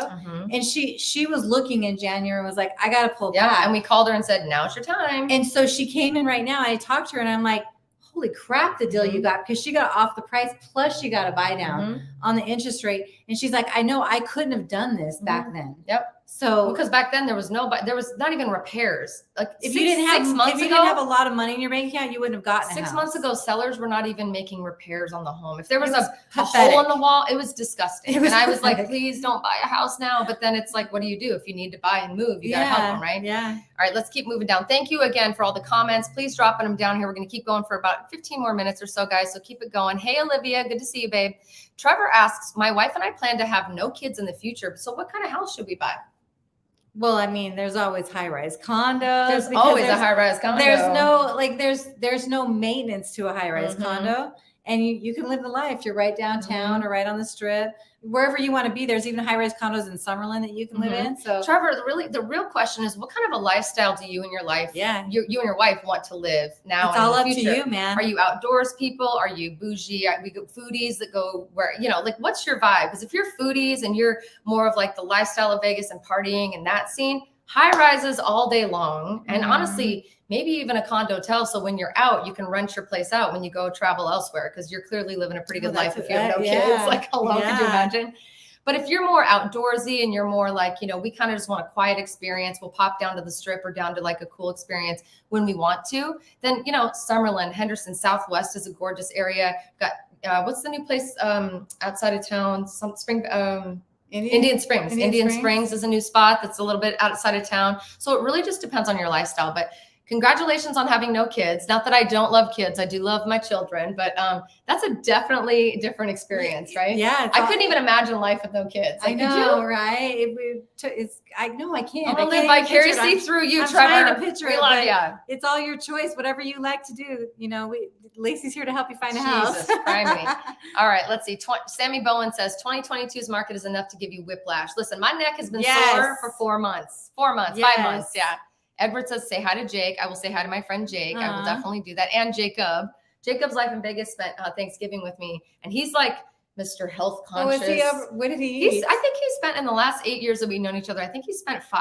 and she was looking in January and was like, I got to pull back. And we called her and said, now's your time. And so she came in right now. I talked to her and I'm like, holy crap, the deal you got, because she got off the price, plus she got a buy down on the interest rate. And she's like, I know I couldn't have done this back then. Yep. So because back then there was not even repairs. Like if you didn't have a lot of money in your bank account, you wouldn't have gotten 6 months ago. Sellers were not even making repairs on the home. If there was a hole in the wall, it was disgusting. And I was like, please don't buy a house now. But then it's like, what do you do if you need to buy and move? You gotta help them, right? Yeah. All right, let's keep moving down. Thank you again for all the comments. Please drop them down here. We're gonna keep going for about 15 more minutes or so, guys. So keep it going. Hey, Olivia, good to see you, babe. Trevor asks, my wife and I plan to have no kids in the future. So what kind of house should we buy? Well, I mean, there's always high-rise condos. There's always a high-rise condo. There's no maintenance to a high-rise condo, and you can live the life. You're right downtown or right on the strip, wherever you want to be. There's even high-rise condos in Summerlin that you can live in. So, Trevor, the real question is, what kind of a lifestyle do you and your life, you and your wife want to live now? It's all up to you, man. Are you outdoors people? Are you bougie? We go foodies that go where, like, what's your vibe? Because if you're foodies and you're more of like the lifestyle of Vegas and partying and that scene, high rises all day long. And honestly, maybe even a condo-tel. So when you're out, you can rent your place out when you go travel elsewhere, because you're clearly living a pretty good life if you have no kids. Like, hello, could you imagine? But if you're more outdoorsy and you're more like, we kind of just want a quiet experience, we'll pop down to the strip or down to like a cool experience when we want to, then, Summerlin, Henderson, Southwest is a gorgeous area. Got, what's the new place outside of town? Indian Springs. Indian Springs is a new spot that's a little bit outside of town. So it really just depends on your lifestyle. But congratulations on having no kids. Not that I don't love kids. I do love my children, but that's a definitely different experience, right? Yeah. I couldn't even imagine life with no kids. Like, I know, right? I know I can't. I'm going to live vicariously through you, Trevor. I'm trying to picture it, but yeah. It's all your choice, whatever you like to do. Lacey's here to help you find a house. All right, let's see. Sammy Bowen says 2022's market is enough to give you whiplash. Listen, my neck has been sore for 4 months. 5 months. Yeah. Edward says, say hi to Jake. I will say hi to my friend Jake. I will definitely do that. And Jacob. Jacob's Life in Vegas spent Thanksgiving with me. And he's like Mr. Health conscious. What did he eat? I think he spent, in the last 8 years that we've known each other, I think he spent 4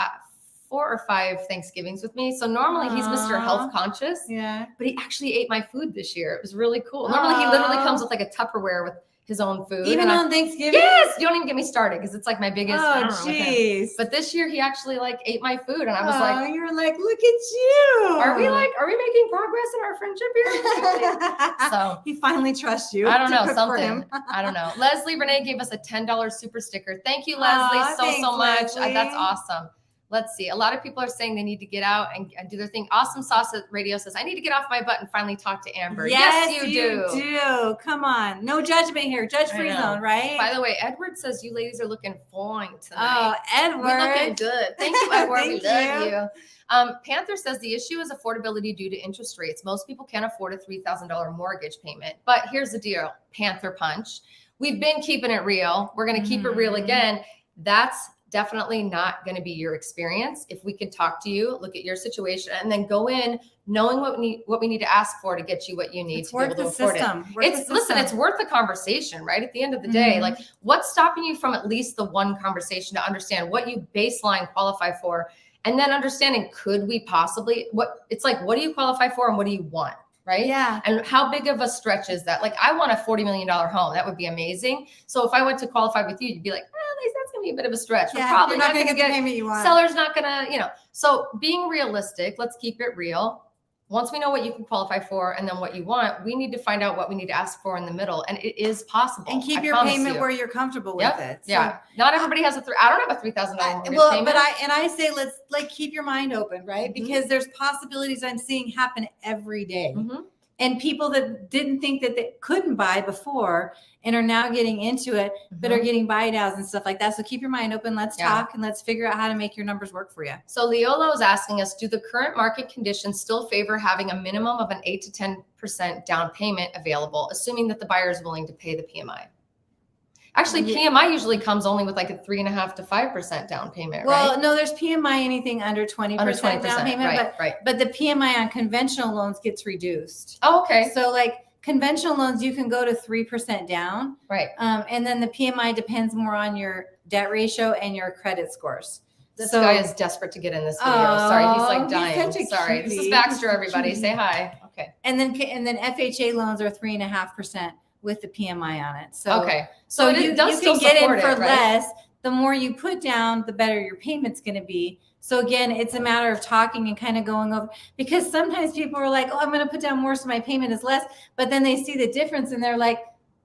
or 5 Thanksgivings with me. So normally he's Mr. Health conscious. Yeah. But he actually ate my food this year. It was really cool. Normally he literally comes with like a Tupperware with his own food. Even on Thanksgiving? Yes, don't even get me started because it's like my biggest. Oh, jeez. But this year he actually like ate my food, and I was like, you were like, look at you. are we making progress in our friendship here? So he finally trusts you. I don't know, something. I don't know. Leslie Renee gave us a $10 super sticker. Thank you, Leslie, so much. Leslie. That's awesome. Let's see. A lot of people are saying they need to get out and do their thing. Awesome Sauce Radio says, I need to get off my butt and finally talk to Amber. Yes, you do. Come on. No judgment here. Judge-free zone, right? By the way, Edward says you ladies are looking fine tonight. Oh, Edward. We're looking good. Thank you, Edward. Thank we love you. Panther says the issue is affordability due to interest rates. Most people can't afford a $3,000 mortgage payment. But here's the deal, Panther Punch. We've been keeping it real. We're going to keep it real again. That's definitely not going to be your experience. If we could talk to you, look at your situation, and then go in knowing what we need to ask for to get you what you need to be able to afford it. Listen, it's worth the conversation, right? At the end of the day, like what's stopping you from at least the one conversation to understand what you baseline qualify for, and then understanding could we possibly what do you qualify for and what do you want? Right? Yeah. And how big of a stretch is that? Like, I want a $40 million home. That would be amazing. So if I went to qualify with you, you'd be like, that's going to be a bit of a stretch. Yeah, we're probably not going to get the payment you want. Seller's not going to, So being realistic, let's keep it real. Once we know what you can qualify for and then what you want, we need to find out what we need to ask for in the middle. And it is possible. And keep your payment where you're comfortable with it. So, yeah. Not everybody has I don't have a $3,000 mortgage payment. But I say, let's keep your mind open, right? Because there's possibilities I'm seeing happen every day. And people that didn't think that they couldn't buy before and are now getting into it, but are getting buy downs and stuff like that. So keep your mind open. Let's talk and let's figure out how to make your numbers work for you. So Leola is asking us, do the current market conditions still favor having a minimum of an 8 to 10% down payment available, assuming that the buyer is willing to pay the PMI? Actually, PMI usually comes only with like a 3.5 to 5% down payment, right? Well, no, there's PMI anything under 20% down payment, but the PMI on conventional loans gets reduced. Oh, okay. So like conventional loans, you can go to 3% down. Right. And then the PMI depends more on your debt ratio and your credit scores. This guy is desperate to get in this video. Sorry, he's like dying. Sorry. This is Baxter, everybody. Say hi. Okay. And then FHA loans are 3.5%. with the PMI on it. So okay. So you can get in for less. The more you put down, the better your payment's going to be. So again, it's a matter of talking and kind of going over, because sometimes people are like, oh, I'm going to put down more so my payment is less. But then they see the difference and they're like,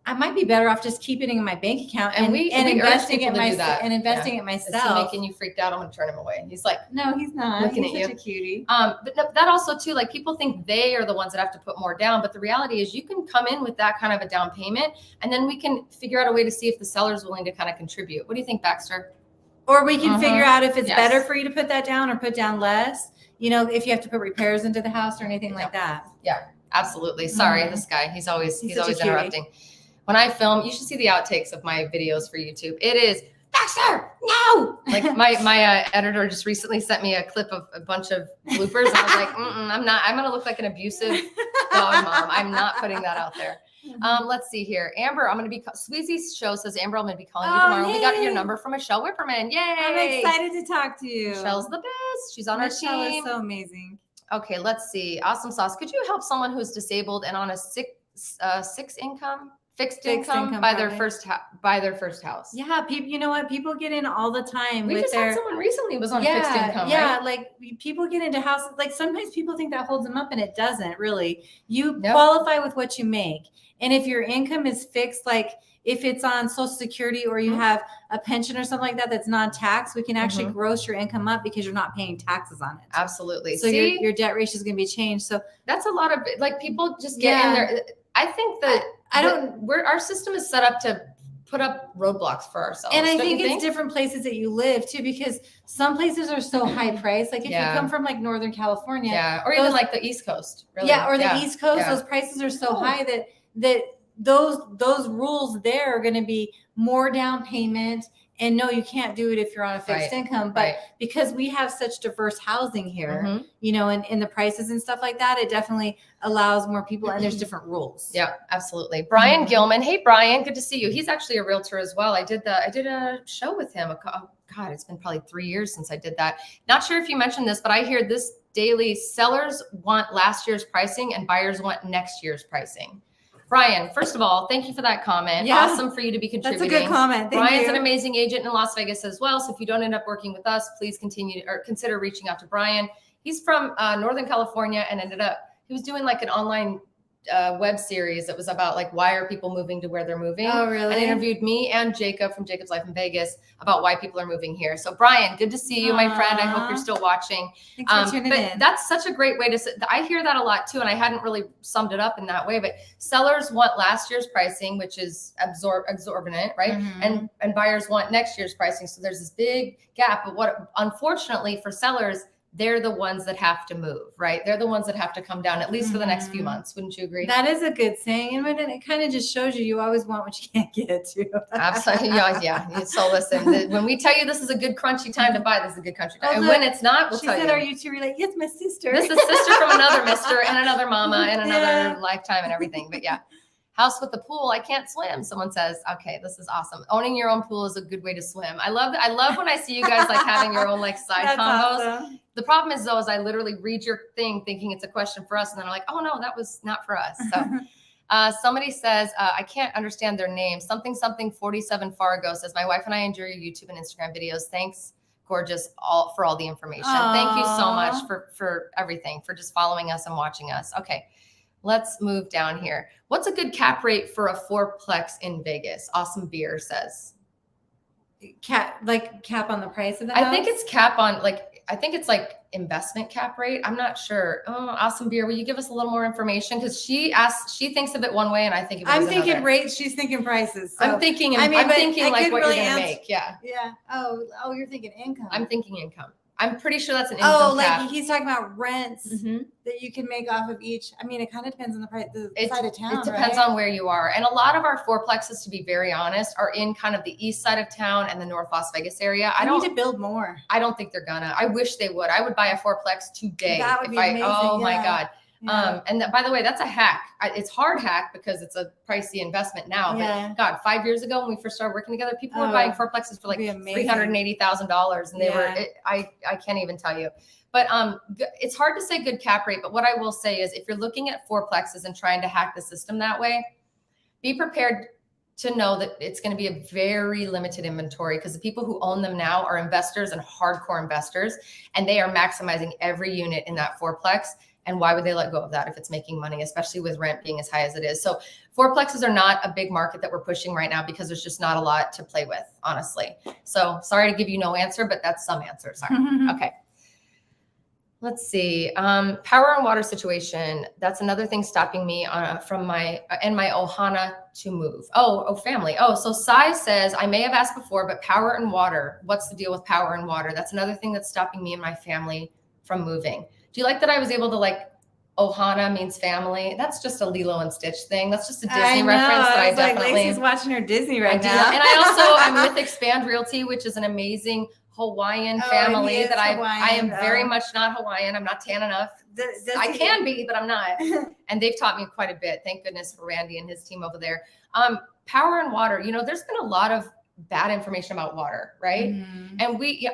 I might be better off just keeping it in my bank account and investing it myself. Is he making you freaked out? I'm going to turn him away. He's like, no, he's not. Looking he's at such a cutie. But that also too, like people think they are the ones that have to put more down. But the reality is you can come in with that kind of a down payment and then we can figure out a way to see if the seller's willing to kind of contribute. What do you think, Baxter? Or we can figure out if it's better for you to put that down or put down less, if you have to put repairs into the house or anything like that. Yeah, absolutely. Sorry, this guy, he's always interrupting. When I film, you should see the outtakes of my videos for YouTube. It is, Baxter, no! Like my editor just recently sent me a clip of a bunch of bloopers. And I was like, I'm going to look like an abusive dog mom. I'm not putting that out there. Let's see here. Amber, Sweezy's show says, Amber, I'm going to be calling you tomorrow. Yay. We got your number from Michelle Whipperman. Yay. I'm excited to talk to you. Michelle's the best. She's on our team. Michelle is so amazing. Okay, let's see. Awesome Sauce. Could you help someone who's disabled and on a fixed income by their first house? Yeah, people. You know what? People get in all the time. We just had someone recently who was on fixed income. Yeah, right? like people get into houses. Like sometimes people think that holds them up, and it doesn't really. You qualify with what you make, and if your income is fixed, like if it's on Social Security or you have a pension or something like that that's non-tax, we can actually gross your income up because you're not paying taxes on it. Absolutely. So your debt ratio is going to be changed. So that's a lot of like people just get in there. I think that our system is set up to put up roadblocks for ourselves. And I think it's different places that you live too, because some places are so high priced. Like if you come from like Northern California, or even like the East Coast, really. or the East Coast, those prices are so high that those rules there are going to be more down payment. And no, you can't do it if you're on a fixed income. But because we have such diverse housing here, and the prices and stuff like that, it definitely allows more people, and there's different rules. Yeah, absolutely. Brian Gilman. Hey, Brian, good to see you. He's actually a realtor as well. I did a show with him. God, it's been probably 3 years since I did that. Not sure if you mentioned this, but I hear this daily: sellers want last year's pricing and buyers want next year's pricing. Brian, first of all, thank you for that comment. Yeah. Awesome for you to be contributing. That's a good comment. Thank Brian's you. an amazing agent in Las Vegas as well. So if you don't end up working with us, please consider reaching out to Brian. He's from Northern California and he was doing like an online web series that was about like, why are people moving to where they're moving? Oh, really? And interviewed me and Jacob from Jacob's Life in Vegas about why people are moving here. So Brian, good to see you, my friend. I hope you're still watching. Thanks for tuning in. That's such a great way to, I hear that a lot too. And I hadn't really summed it up in that way, but sellers want last year's pricing, which is exorbitant, right? Mm-hmm. And buyers want next year's pricing. So there's this big gap. But what, unfortunately for sellers, they're the ones that have to move, right? They're the ones that have to come down, at least for the next few months. Wouldn't you agree? That is a good saying. And it kind of just shows you always want what you can't get to. Absolutely. Yeah. So listen, when we tell you this is a good crunchy time to buy, this is a good crunchy time. And when it's not, we'll tell you. She said, are you two related? Yes, my sister. This is sister from another mister and another mama and another lifetime and everything. But yeah. House with a pool, I can't swim. Someone says, okay, this is awesome. Owning your own pool is a good way to swim. I love when I see you guys like having your own like side combos. Awesome. The problem is though, is I literally read your thing thinking it's a question for us. And then I'm like, oh no, that was not for us. So somebody says, I can't understand their name. Something 47 Fargo says, my wife and I enjoy your YouTube and Instagram videos. Thanks, gorgeous, for all the information. Aww. Thank you so much for everything, for just following us and watching us. Okay. Let's move down here. What's a good cap rate for a fourplex in Vegas? Awesome Beer says. Cap on the price of the house? I think it's cap on I think it's like investment cap rate. I'm not sure. Oh, Awesome Beer. Will you give us a little more information? Because she thinks of it one way and I think of it I'm as thinking another. rates. She's thinking prices. So. I'm thinking like what you're going to make. Yeah. Yeah. Oh, you're thinking income. I'm thinking income. I'm pretty sure that's an income cap. He's talking about rents that you can make off of each. I mean, it kind of depends on the price, the side of town. It depends on where you are. And a lot of our fourplexes, to be very honest, are in kind of the east side of town and the North Las Vegas area. I need to build more. I don't think they're gonna. I wish they would. I would buy a fourplex today. That would be amazing. Oh my God. Yeah. And by the way, that's a hack. It's hard hack because it's a pricey investment now. Yeah. But God, 5 years ago when we first started working together, people were buying fourplexes for like $380,000, and they were. I can't even tell you. But it's hard to say good cap rate. But what I will say is, if you're looking at fourplexes and trying to hack the system that way, be prepared to know that it's going to be a very limited inventory, because the people who own them now are investors and hardcore investors, and they are maximizing every unit in that fourplex. And why would they let go of that if it's making money, especially with rent being as high as it is? So fourplexes are not a big market that we're pushing right now because there's just not a lot to play with, honestly. So sorry to give you no answer, but that's some answer. Sorry. Okay. Let's see. Power and water situation. That's another thing stopping me from my Ohana to move. Oh, family. Oh, so Sai says, I may have asked before, but power and water, what's the deal with power and water? That's another thing that's stopping me and my family from moving. Do you like that I was able to Ohana means family? That's just a Lilo and Stitch thing. That's just a Disney reference that I definitely. Lacey's watching her Disney right now. And I'm with Xpand Realty, which is an amazing Hawaiian family that I am very much not Hawaiian. I'm not tan enough. I can be, but I'm not. And they've taught me quite a bit. Thank goodness for Randy and his team over there. Power and water. There's been a lot of bad information about water, right? And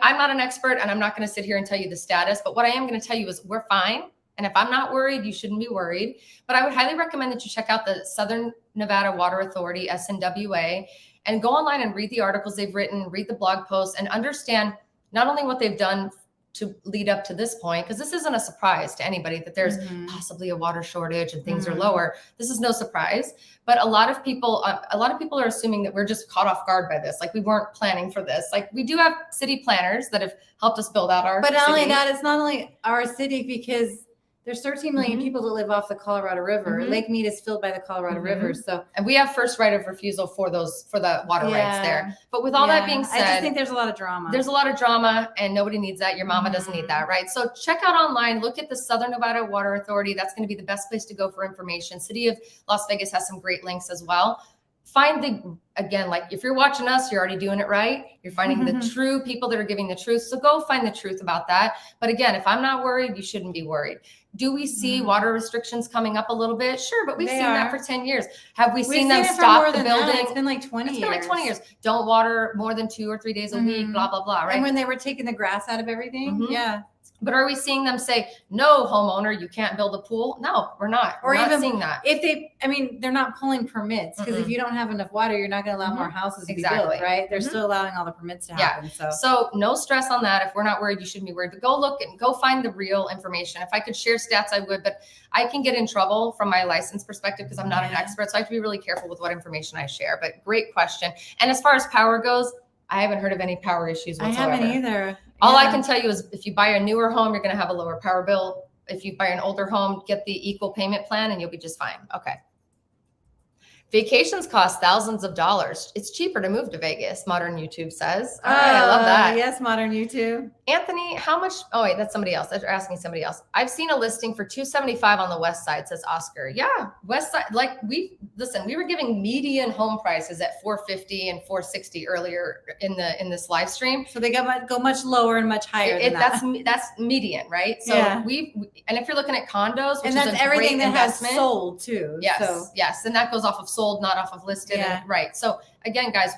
I'm not an expert, and I'm not going to sit here and tell you the status, but what I am going to tell you is we're fine. And if I'm not worried, you shouldn't be worried. But I would highly recommend that you check out the Southern Nevada Water Authority, SNWA, and go online and read the articles they've written, read the blog posts, and understand not only what they've done to lead up to this point, because this isn't a surprise to anybody that there's possibly a water shortage and things are lower. This is no surprise, but a lot of people are assuming that we're just caught off guard by this. Like we weren't planning for this. Like we do have city planners that have helped us build out our But not city. only that, it's not only our city, because there's 13 million people that live off the Colorado River. Lake Mead is filled by the Colorado River. So, and we have first right of refusal for the water rights there. But with all that being said, I just think there's a lot of drama. There's a lot of drama, and nobody needs that. Your mama doesn't need that, right? So check out online, look at the Southern Nevada Water Authority. That's going to be the best place to go for information. City of Las Vegas has some great links as well. Find if you're watching us, you're already doing it right. You're finding the true people that are giving the truth. So go find the truth about that. But again, if I'm not worried, you shouldn't be worried. Do we see water restrictions coming up a little bit? Sure, but we've seen that for 10 years. Have we seen them stop the building? It's been like 20 years. It's been like 20 years. Don't water more than 2 or 3 days a week, blah, blah, blah, right? And when they were taking the grass out of everything, But are we seeing them say, no, homeowner, you can't build a pool? No, we're not. We're not seeing that. They're not pulling permits, because if you don't have enough water, you're not going to allow more houses to be built, right? They're still allowing all the permits to happen. So no stress on that. If we're not worried, you shouldn't be worried. But go look and go find the real information. If I could share stats, I would, but I can get in trouble from my license perspective because I'm not an expert. So I have to be really careful with what information I share. But great question. And as far as power goes, I haven't heard of any power issues whatsoever. I haven't either. All I can tell you is if you buy a newer home, you're going to have a lower power bill. If you buy an older home, get the equal payment plan and you'll be just fine. Okay. Vacations cost thousands of dollars. It's cheaper to move to Vegas, Modern YouTube says. All right, I love that. Yes, Modern YouTube. Anthony, how much? Oh, wait, that's somebody else. They're asking somebody else. I've seen a listing for $275 on the west side, says Oscar. Yeah, west side. Like we were giving median home prices at $450 and $460 earlier in this live stream. So they go much lower and much higher than that. That's median, right? So and if you're looking at condos, which and that's is a everything great that investment, has sold too. Yes, yes, and that goes off of sold, not off of listed. Yeah. Right. So again, guys,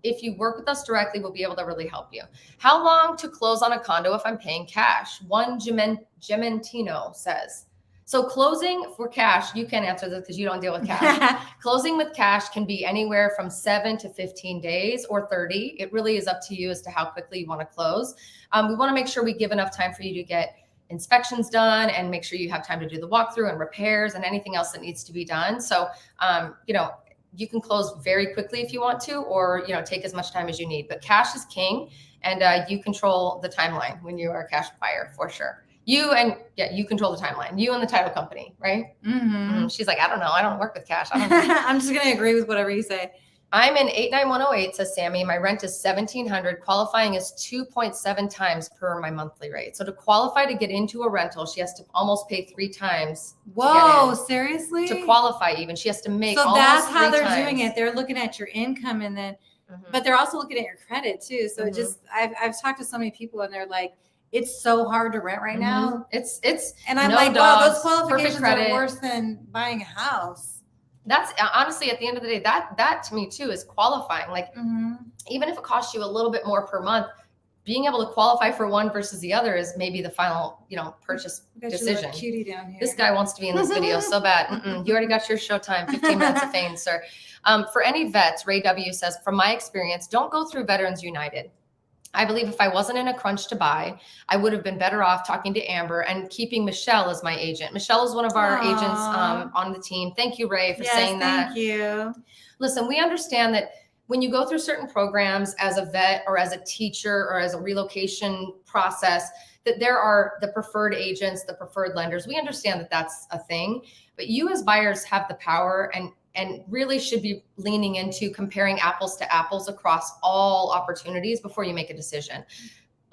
if you work with us directly, we'll be able to really help you. How long to close on a condo if I'm paying cash? One Gementino says. So closing for cash, you can't answer this because you don't deal with cash. Closing with cash can be anywhere from 7 to 15 days or 30. It really is up to you as to how quickly you want to close. We want to make sure we give enough time for you to get inspections done and make sure you have time to do the walkthrough and repairs and anything else that needs to be done. So, you can close very quickly if you want to, or, take as much time as you need, but cash is king, and you control the timeline when you are a cash buyer for sure. You control the timeline, you and the title company, right? Mm-hmm. She's like, I don't know. I don't work with cash. I don't know. I'm just going to agree with whatever you say. I'm in 89108, says Sammy. My rent is $1,700. Qualifying is 2.7 times per my monthly rate. So to qualify to get into a rental, she has to almost pay 3 times. Whoa, seriously? To qualify even. She has to make almost 3 times. So that's how they're doing it. They're looking at your income and then, but they're also looking at your credit too. So I've talked to so many people and they're like, it's so hard to rent right now. It's and I'm like, wow, those qualifications are worse than buying a house. That's honestly, at the end of the day, that to me too is qualifying. Like even if it costs you a little bit more per month, being able to qualify for one versus the other is maybe the final, purchase decision. Cutie down here. This guy wants to be in this video so bad. You already got your showtime, 15 minutes of fame, sir. For any vets, Ray W says, from my experience, don't go through Veterans United. I believe if I wasn't in a crunch to buy, I would have been better off talking to Amber and keeping Michelle as my agent. Michelle is one of our agents on the team. Thank you, Ray, for saying that. Thank you. Listen, we understand that when you go through certain programs as a vet or as a teacher or as a relocation process, that there are the preferred agents, the preferred lenders. We understand that that's a thing, but you as buyers have the power and really should be leaning into comparing apples to apples across all opportunities before you make a decision.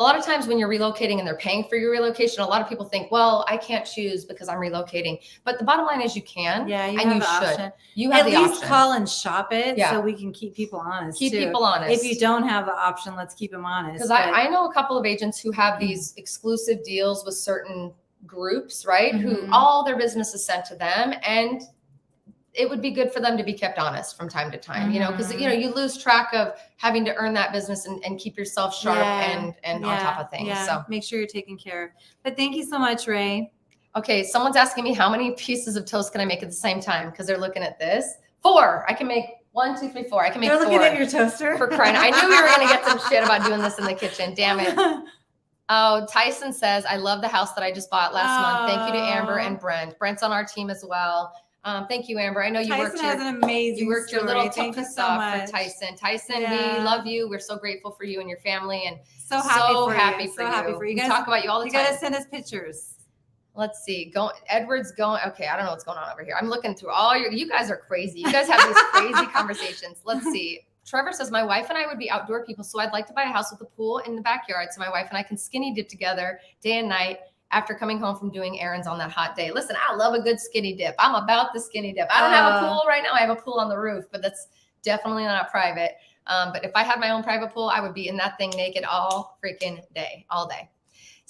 A lot of times when you're relocating and they're paying for your relocation, a lot of people think, well, I can't choose because I'm relocating. But the bottom line is you can. Yeah, you and have you the should. Option. You have at the least option. Call and shop it so we can keep people honest. Keep people honest. If you don't have the option, let's keep them honest. Because I know a couple of agents who have these exclusive deals with certain groups, right? Who all their business is sent to them, and it would be good for them to be kept honest from time to time, because, you lose track of having to earn that business and keep yourself sharp and on top of things. Yeah. So make sure you're taken care of. But thank you so much, Ray. Okay. Someone's asking me how many pieces of toast can I make at the same time? Because they're looking at this. 4. I can make 1, 2, 3, 4. I can make 4. They're looking at your toaster. For crying. I knew we were going to get some shit about doing this in the kitchen. Damn it. Oh, Tyson says, I love the house that I just bought last month. Thank you to Amber and Brent. Brent's on our team as well. Thank you, Amber. I know you worked has an amazing your little toughest so off for Tyson. Tyson, we love you. We're so grateful for you and your family, and so happy for you. You guys, talk about you all the time. You gotta send us pictures. Let's see. Edward's going. Okay, I don't know what's going on over here. I'm looking through all you guys are crazy. You guys have these crazy conversations. Let's see. Trevor says, my wife and I would be outdoor people, so I'd like to buy a house with a pool in the backyard so my wife and I can skinny dip together day and night after coming home from doing errands on that hot day. Listen, I love a good skinny dip. I'm about the skinny dip. I don't have a pool right now. I have a pool on the roof, but that's definitely not private. But if I had my own private pool, I would be in that thing naked all freaking day, all day.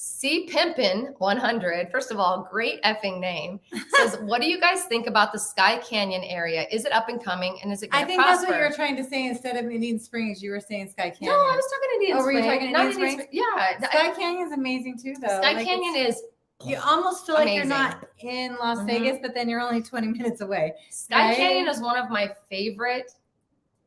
C Pimpin 100. First of all, great effing name. Says, what do you guys think about the Sky Canyon area? Is it up and coming, and is it going I to think prosper? that's what you were trying to say instead of Indian Springs. You were saying Sky Canyon. No, I was talking Indian Oh, were Springs. you talking Not Indian Springs? Yeah. Sky Canyon's amazing too, though. Sky Canyon is you almost feel like amazing. you're not in Las Vegas, but then you're only 20 minutes away. Sky Canyon is one of my favorite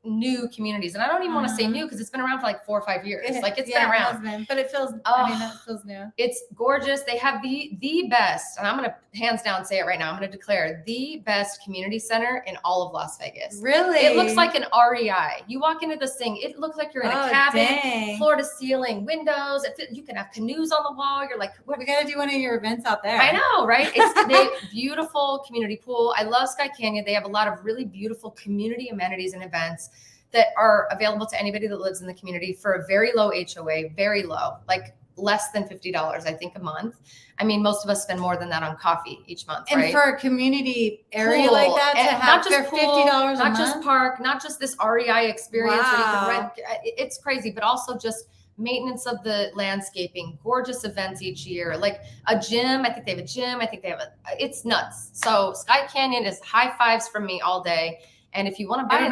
new communities, and I don't even want to say new because it's been around for like 4 or 5 years. Like it's been around, but it feels. I mean, that feels new. It's gorgeous. They have the best, and I'm gonna hands down say it right now. I'm gonna declare the best community center in all of Las Vegas. Really, it looks like an REI. You walk into this thing, it looks like you're in a cabin, floor to ceiling, windows. You can have canoes on the wall. You're like, what? We gotta do one of your events out there. I know, right? It's beautiful community pool. I love Sky Canyon. They have a lot of really beautiful community amenities and events that are available to anybody that lives in the community for a very low HOA, very low, like less than $50, I think, a month. I mean, most of us spend more than that on coffee each month, and right? for a community area pool, like that, to have not just $50 pool, a not month? just park, not just this REI experience where you Wow. can rent. It's crazy, but also just maintenance of the landscaping, gorgeous events each year, like a gym. I think they have a gym. I think they have it's nuts. So Sky Canyon is high fives from me all day. And if you want to buy in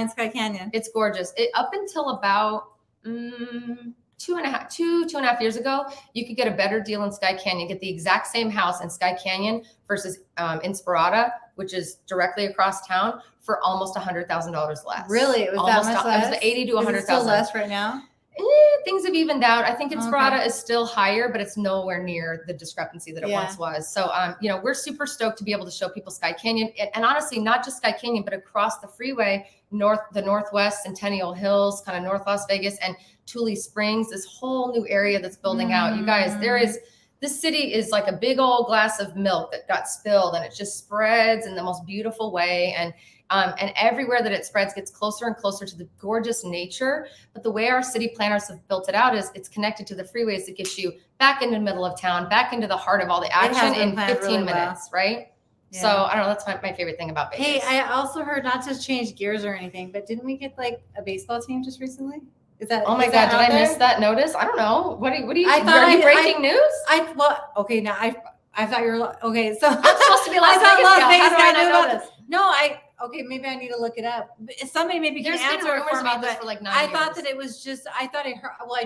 Sky Canyon, it's gorgeous. Up until about 2.5 years ago, you could get a better deal in Sky Canyon, get the exact same house in Sky Canyon versus Inspirada, which is directly across town, for almost $100,000 less. Really? It was almost that much less? It was 80 to 100,000. Still less right now? Things have evened out. I think Inspirada is still higher, but it's nowhere near the discrepancy that it once was. So, we're super stoked to be able to show people Sky Canyon, and honestly, not just Sky Canyon, but across the freeway, the Northwest Centennial Hills, kind of North Las Vegas, and Tule Springs, this whole new area that's building out. You guys, this city is like a big old glass of milk that got spilled, and it just spreads in the most beautiful way. And everywhere that it spreads gets closer and closer to the gorgeous nature. But the way our city planners have built it out is it's connected to the freeways that gets you back into the middle of town, back into the heart of all the action in 15 minutes, right? Yeah. So I don't know. That's my favorite thing about Vegas. Hey, I also heard, not to change gears or anything, but didn't we get like a baseball team just recently? Is that? Oh my God! Did I miss that notice? I don't know. What do you? Are you breaking news? Okay. Now I thought you were okay. So I'm supposed to be Las Vegas. How do I not know this? No, okay, maybe I need to look it up. Somebody maybe can answer it for me. About this for like 9 years. I thought that it was just. I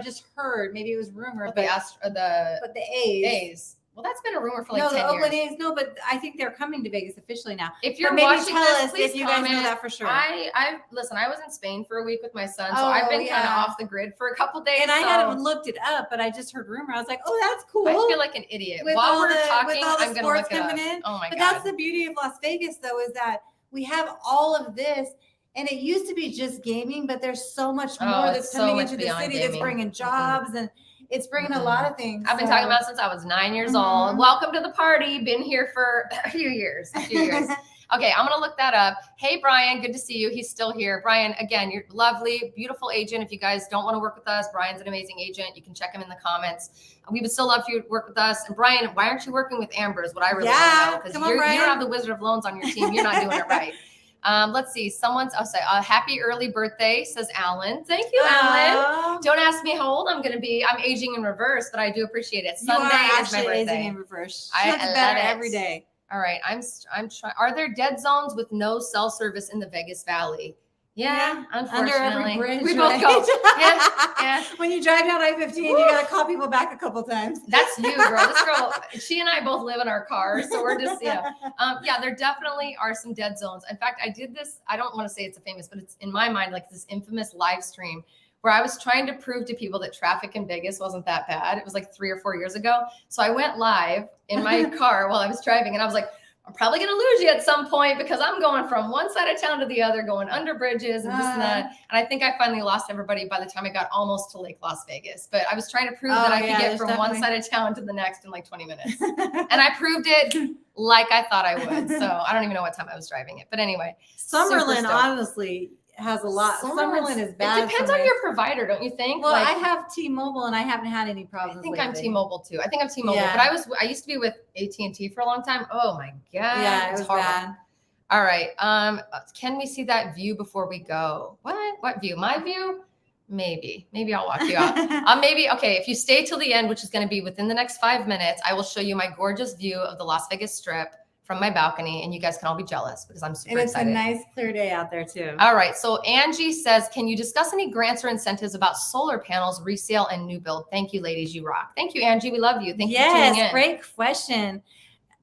just heard maybe it was rumor, but the A's. Well, that's been a rumor for like 10 years. No, the Oakland A's. No, but I think they're coming to Vegas officially now. If you're maybe watching tell this, us please if you comment. guys know that for sure. Listen. I was in Spain for a week with my son, so I've been kind of off the grid for a couple days. And I hadn't looked it up, but I just heard rumor. I was like, oh, that's cool. I feel like an idiot. While we're talking, I'm going to look it up. Oh my God! But that's the beauty of Las Vegas, though, is that we have all of this. And it used to be just gaming, but there's so much more that's coming into the city that's bringing jobs and it's bringing a lot of things. I've been talking about since I was 9 years old. Welcome to the party. Been here for a few years. Okay, I'm going to look that up. Hey, Brian, good to see you. He's still here. Brian, again, you're lovely, beautiful agent. If you guys don't want to work with us, Brian's an amazing agent. You can check him in the comments. We would still love for you to work with us. And Brian, why aren't you working with Amber is what I really want to know. Because you don't have the Wizard of Loans on your team. You're not doing it right. Let's see. I'll say happy early birthday, says Alan. Thank you, Alan. Don't ask me how old I'm going to be. I'm aging in reverse, but I do appreciate it. Sunday is my birthday. Aging in reverse. I love it every day. All right. I'm trying. Are there dead zones with no cell service in the Vegas Valley? Yeah, unfortunately. Under every bridge. We both go. Yeah. When you drive down I-15, you got to call people back a couple times. That's you, girl. This girl, she and I both live in our cars, so we're just, there definitely are some dead zones. In fact, I did this, I don't want to say it's famous, but it's in my mind like this infamous live stream where I was trying to prove to people that traffic in Vegas wasn't that bad. It was like 3 or 4 years ago. So I went live in my car while I was driving, and I was like, I'm probably going to lose you at some point because I'm going from one side of town to the other, going under bridges and this and that. And I think I finally lost everybody by the time I got almost to Lake Las Vegas. But I was trying to prove that I could get from one side of town to the next in like 20 minutes. And I proved it like I thought I would. So I don't even know what time I was driving it. But anyway. Summerlin, honestly, has a lot. Summerlin is bad. It depends on your provider, don't you think? Well, I have T-Mobile and I haven't had any problems. I think I'm T-Mobile too. I think I'm T-Mobile, but I used to be with AT&T for a long time. Oh my God. Yeah, it was horrible. Bad. All right. Can we see that view before we go? What view? My view? Maybe I'll walk you out. Okay, if you stay till the end, which is going to be within the next 5 minutes, I will show you my gorgeous view of the Las Vegas Strip from my balcony, and you guys can all be jealous because I'm super excited. And it's a nice clear day out there too. All right, so Angie says, can you discuss any grants or incentives about solar panels, resale, and new build? Thank you, ladies, you rock. Thank you, Angie, we love you. Thank you for tuning in. Yes, great question.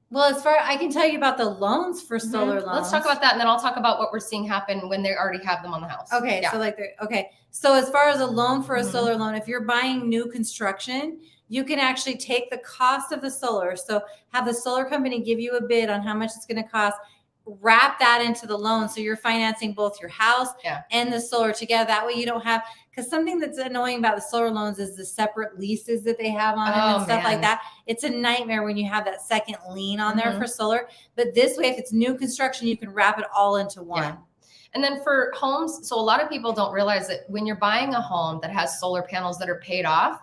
Well, as far I can tell you about the loans for solar loans. Let's talk about that, and then I'll talk about what we're seeing happen when they already have them on the house. Okay, Yeah. So as far as a loan for a solar loan, if you're buying new construction, you can actually take the cost of the solar. So have the solar company give you a bid on how much it's going to cost, wrap that into the loan. So you're financing both your house and the solar together. That way you don't have, because something that's annoying about the solar loans is the separate leases that they have on them and stuff like that. It's a nightmare when you have that second lien on there for solar. But this way, if it's new construction, you can wrap it all into one. Yeah. And then for homes, so a lot of people don't realize that when you're buying a home that has solar panels that are paid off,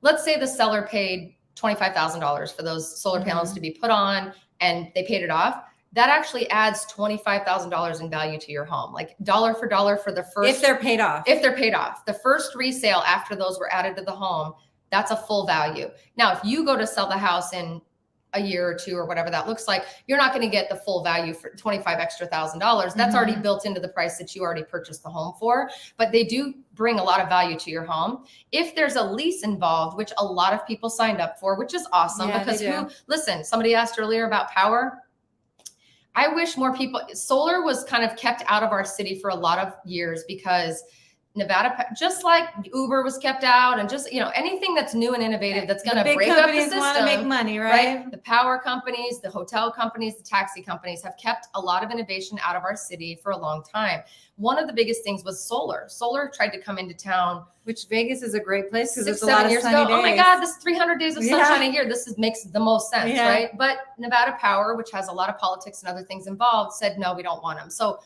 let's say the seller paid $25,000 for those solar panels to be put on and they paid it off. That actually adds $25,000 in value to your home, like dollar for dollar for the first. If they're paid off. If they're paid off. The first resale after those were added to the home, that's a full value. Now, if you go to sell the house in a year or two or whatever that looks like, you're not going to get the full value for $25,000 extra. That's already built into the price that you already purchased the home for, but they do bring a lot of value to your home. If there's a lease involved, which a lot of people signed up for, which is awesome because listen, somebody asked earlier about power. I wish more people, solar was kind of kept out of our city for a lot of years because Nevada, just like Uber was kept out and just, anything that's new and innovative that's going to break up the system. Want to make money, right? The power companies, the hotel companies, the taxi companies have kept a lot of innovation out of our city for a long time. One of the biggest things was solar. Solar tried to come into town. Which Vegas is a great place because it's 7 years ago. Oh my God, this 300 days of sunshine a year. This makes the most sense, right? But Nevada Power, which has a lot of politics and other things involved, said, no, we don't want them. So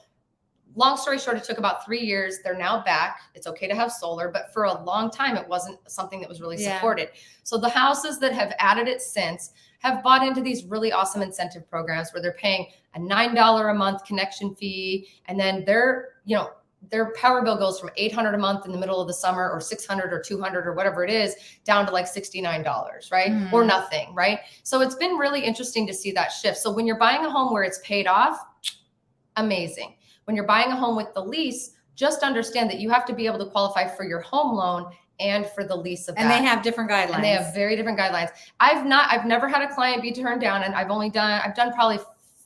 long story short, it took about 3 years. They're now back. It's okay to have solar, but for a long time, it wasn't something that was really supported. So the houses that have added it since have bought into these really awesome incentive programs where they're paying a $9 a month connection fee. And then their power bill goes from $800 a month in the middle of the summer or $600 or $200 or whatever it is down to like $69, right? Or nothing, right? So it's been really interesting to see that shift. So when you're buying a home where it's paid off, amazing. When you're buying a home with the lease, just understand that you have to be able to qualify for your home loan and for the lease of that. And they have different guidelines. And they have very different guidelines. I've never had a client be turned down, and I've done probably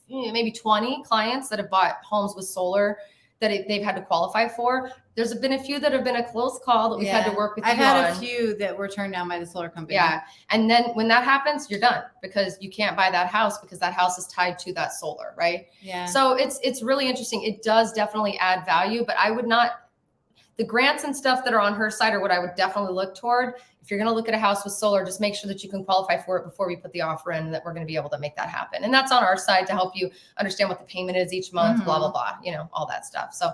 maybe 20 clients that have bought homes with solar that they've had to qualify for. There's been a few that have been a close call that we've had to work with. I've had a few that were turned down by the solar company. Yeah. And then when that happens, you're done because you can't buy that house because that house is tied to that solar, right? Yeah. So it's really interesting. It does definitely add value, but I would not, the grants and stuff that are on her side are what I would definitely look toward. If you're going to look at a house with solar, just make sure that you can qualify for it before we put the offer in, that we're going to be able to make that happen. And that's on our side to help you understand what the payment is each month, blah, blah, blah, all that stuff. So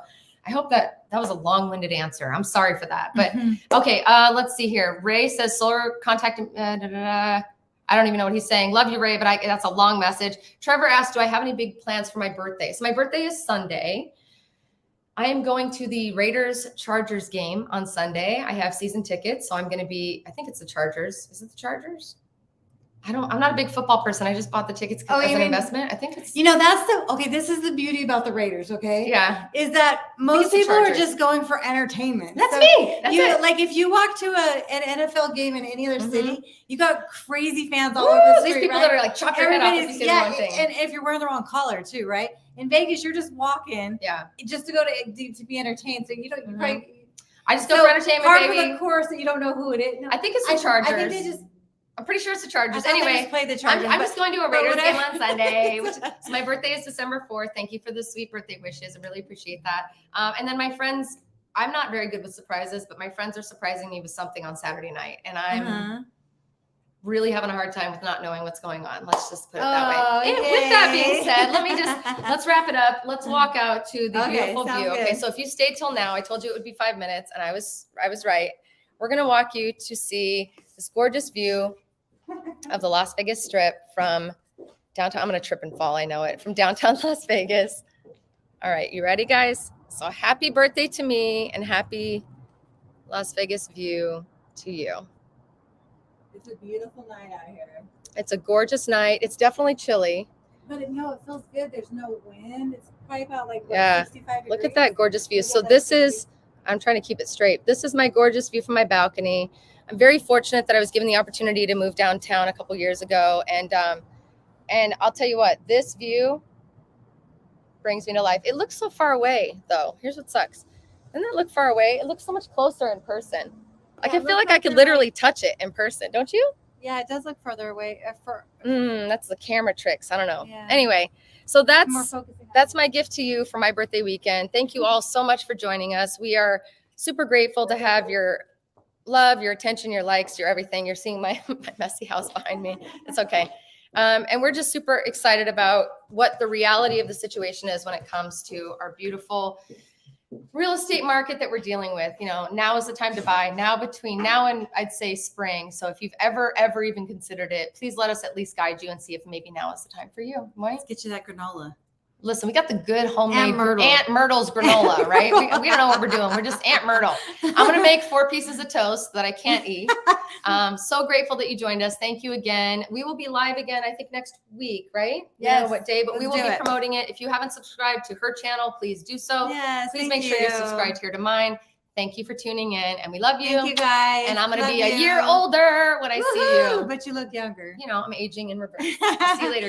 I hope that was a long-winded answer. I'm sorry for that. But okay, let's see here. Ray says solar contact. I don't even know what he's saying. Love you, Ray, but that's a long message. Trevor asked, do I have any big plans for my birthday? So my birthday is Sunday. I am going to the Raiders Chargers game on Sunday. I have season tickets, so I'm going to be, I think it's the Chargers. Is it the Chargers? I'm not a big football person. I just bought the tickets as an investment. I think it's, this is the beauty about the Raiders. Okay. Yeah. Is that most people are just going for entertainment. That's me. That's it. Like if you walk to an NFL game in any other city, you got crazy fans all over the street. These people that are like chop your head off if you say one thing. And if you're wearing the wrong color too, right? In Vegas, you're just walking just to go to be entertained. So you don't, I just go for entertainment, baby. Of course, that you don't know who it is. No, I think it's the Chargers. I think I'm pretty sure it's the Chargers. Anyway, just play the Chargers. I'm just going to a Raiders game on Sunday. So my birthday is December 4th. Thank you for the sweet birthday wishes. I really appreciate that. And then my friends, I'm not very good with surprises, but my friends are surprising me with something on Saturday night. And I'm really having a hard time with not knowing what's going on. Let's just put it that way. With that being said, let's wrap it up. Let's walk out to the beautiful view. Okay. So if you stayed till now, I told you it would be 5 minutes and I was right. We're going to walk you to see this gorgeous view of the Las Vegas Strip from downtown. I'm going to trip and fall. I know it. From downtown Las Vegas. All right. You ready, guys? So happy birthday to me and happy Las Vegas view to you. It's a beautiful night out here. It's a gorgeous night. It's definitely chilly. But it feels good. There's no wind. It's probably about like, what, Yeah. 65 degrees? Look at that gorgeous view. Yeah, So that's this pretty is, I'm trying to keep it straight. This is my gorgeous view from my balcony. I'm very fortunate that I was given the opportunity to move downtown a couple years ago. And I'll tell you what, this view brings me to life. It looks so far away though. Here's what sucks. Doesn't it look far away? It looks so much closer in person. Like Yeah, I it feel looks like I like could you're literally touch it in person. Don't you? Yeah, it does look further away. That's the camera tricks. I don't know. Yeah. Anyway, so More that's focusing on that's my gift to you for my birthday weekend. Thank you all so much for joining us. We are super grateful to have your love, your attention, your likes, your everything. You're seeing my messy house behind me. It's okay. And we're just super excited about what the reality of the situation is when it comes to our beautiful real estate market that we're dealing with. You know, now is the time to buy. Now, between now and I'd say spring. So if you've ever even considered it, please let us at least guide you and see if maybe now is the time for you. Right? Let's get you that granola. Listen, we got the good homemade Myrtle. Aunt Myrtle's granola, right? We don't know what we're doing. We're just Aunt Myrtle. I'm going to make 4 pieces of toast that I can't eat. So grateful that you joined us. Thank you again. We will be live again, I think, next week, right? Yes. I don't know what day, but we Let's will do be it. promoting it. If you haven't subscribed to her channel, please do so. Yes, Please thank make sure you're you. subscribed here to mine. Thank you for tuning in, and we love you. Thank you guys. And I'm going to Love be a you. year older when I see Woohoo, you. but you look younger. You know, I'm aging in reverse. See you later.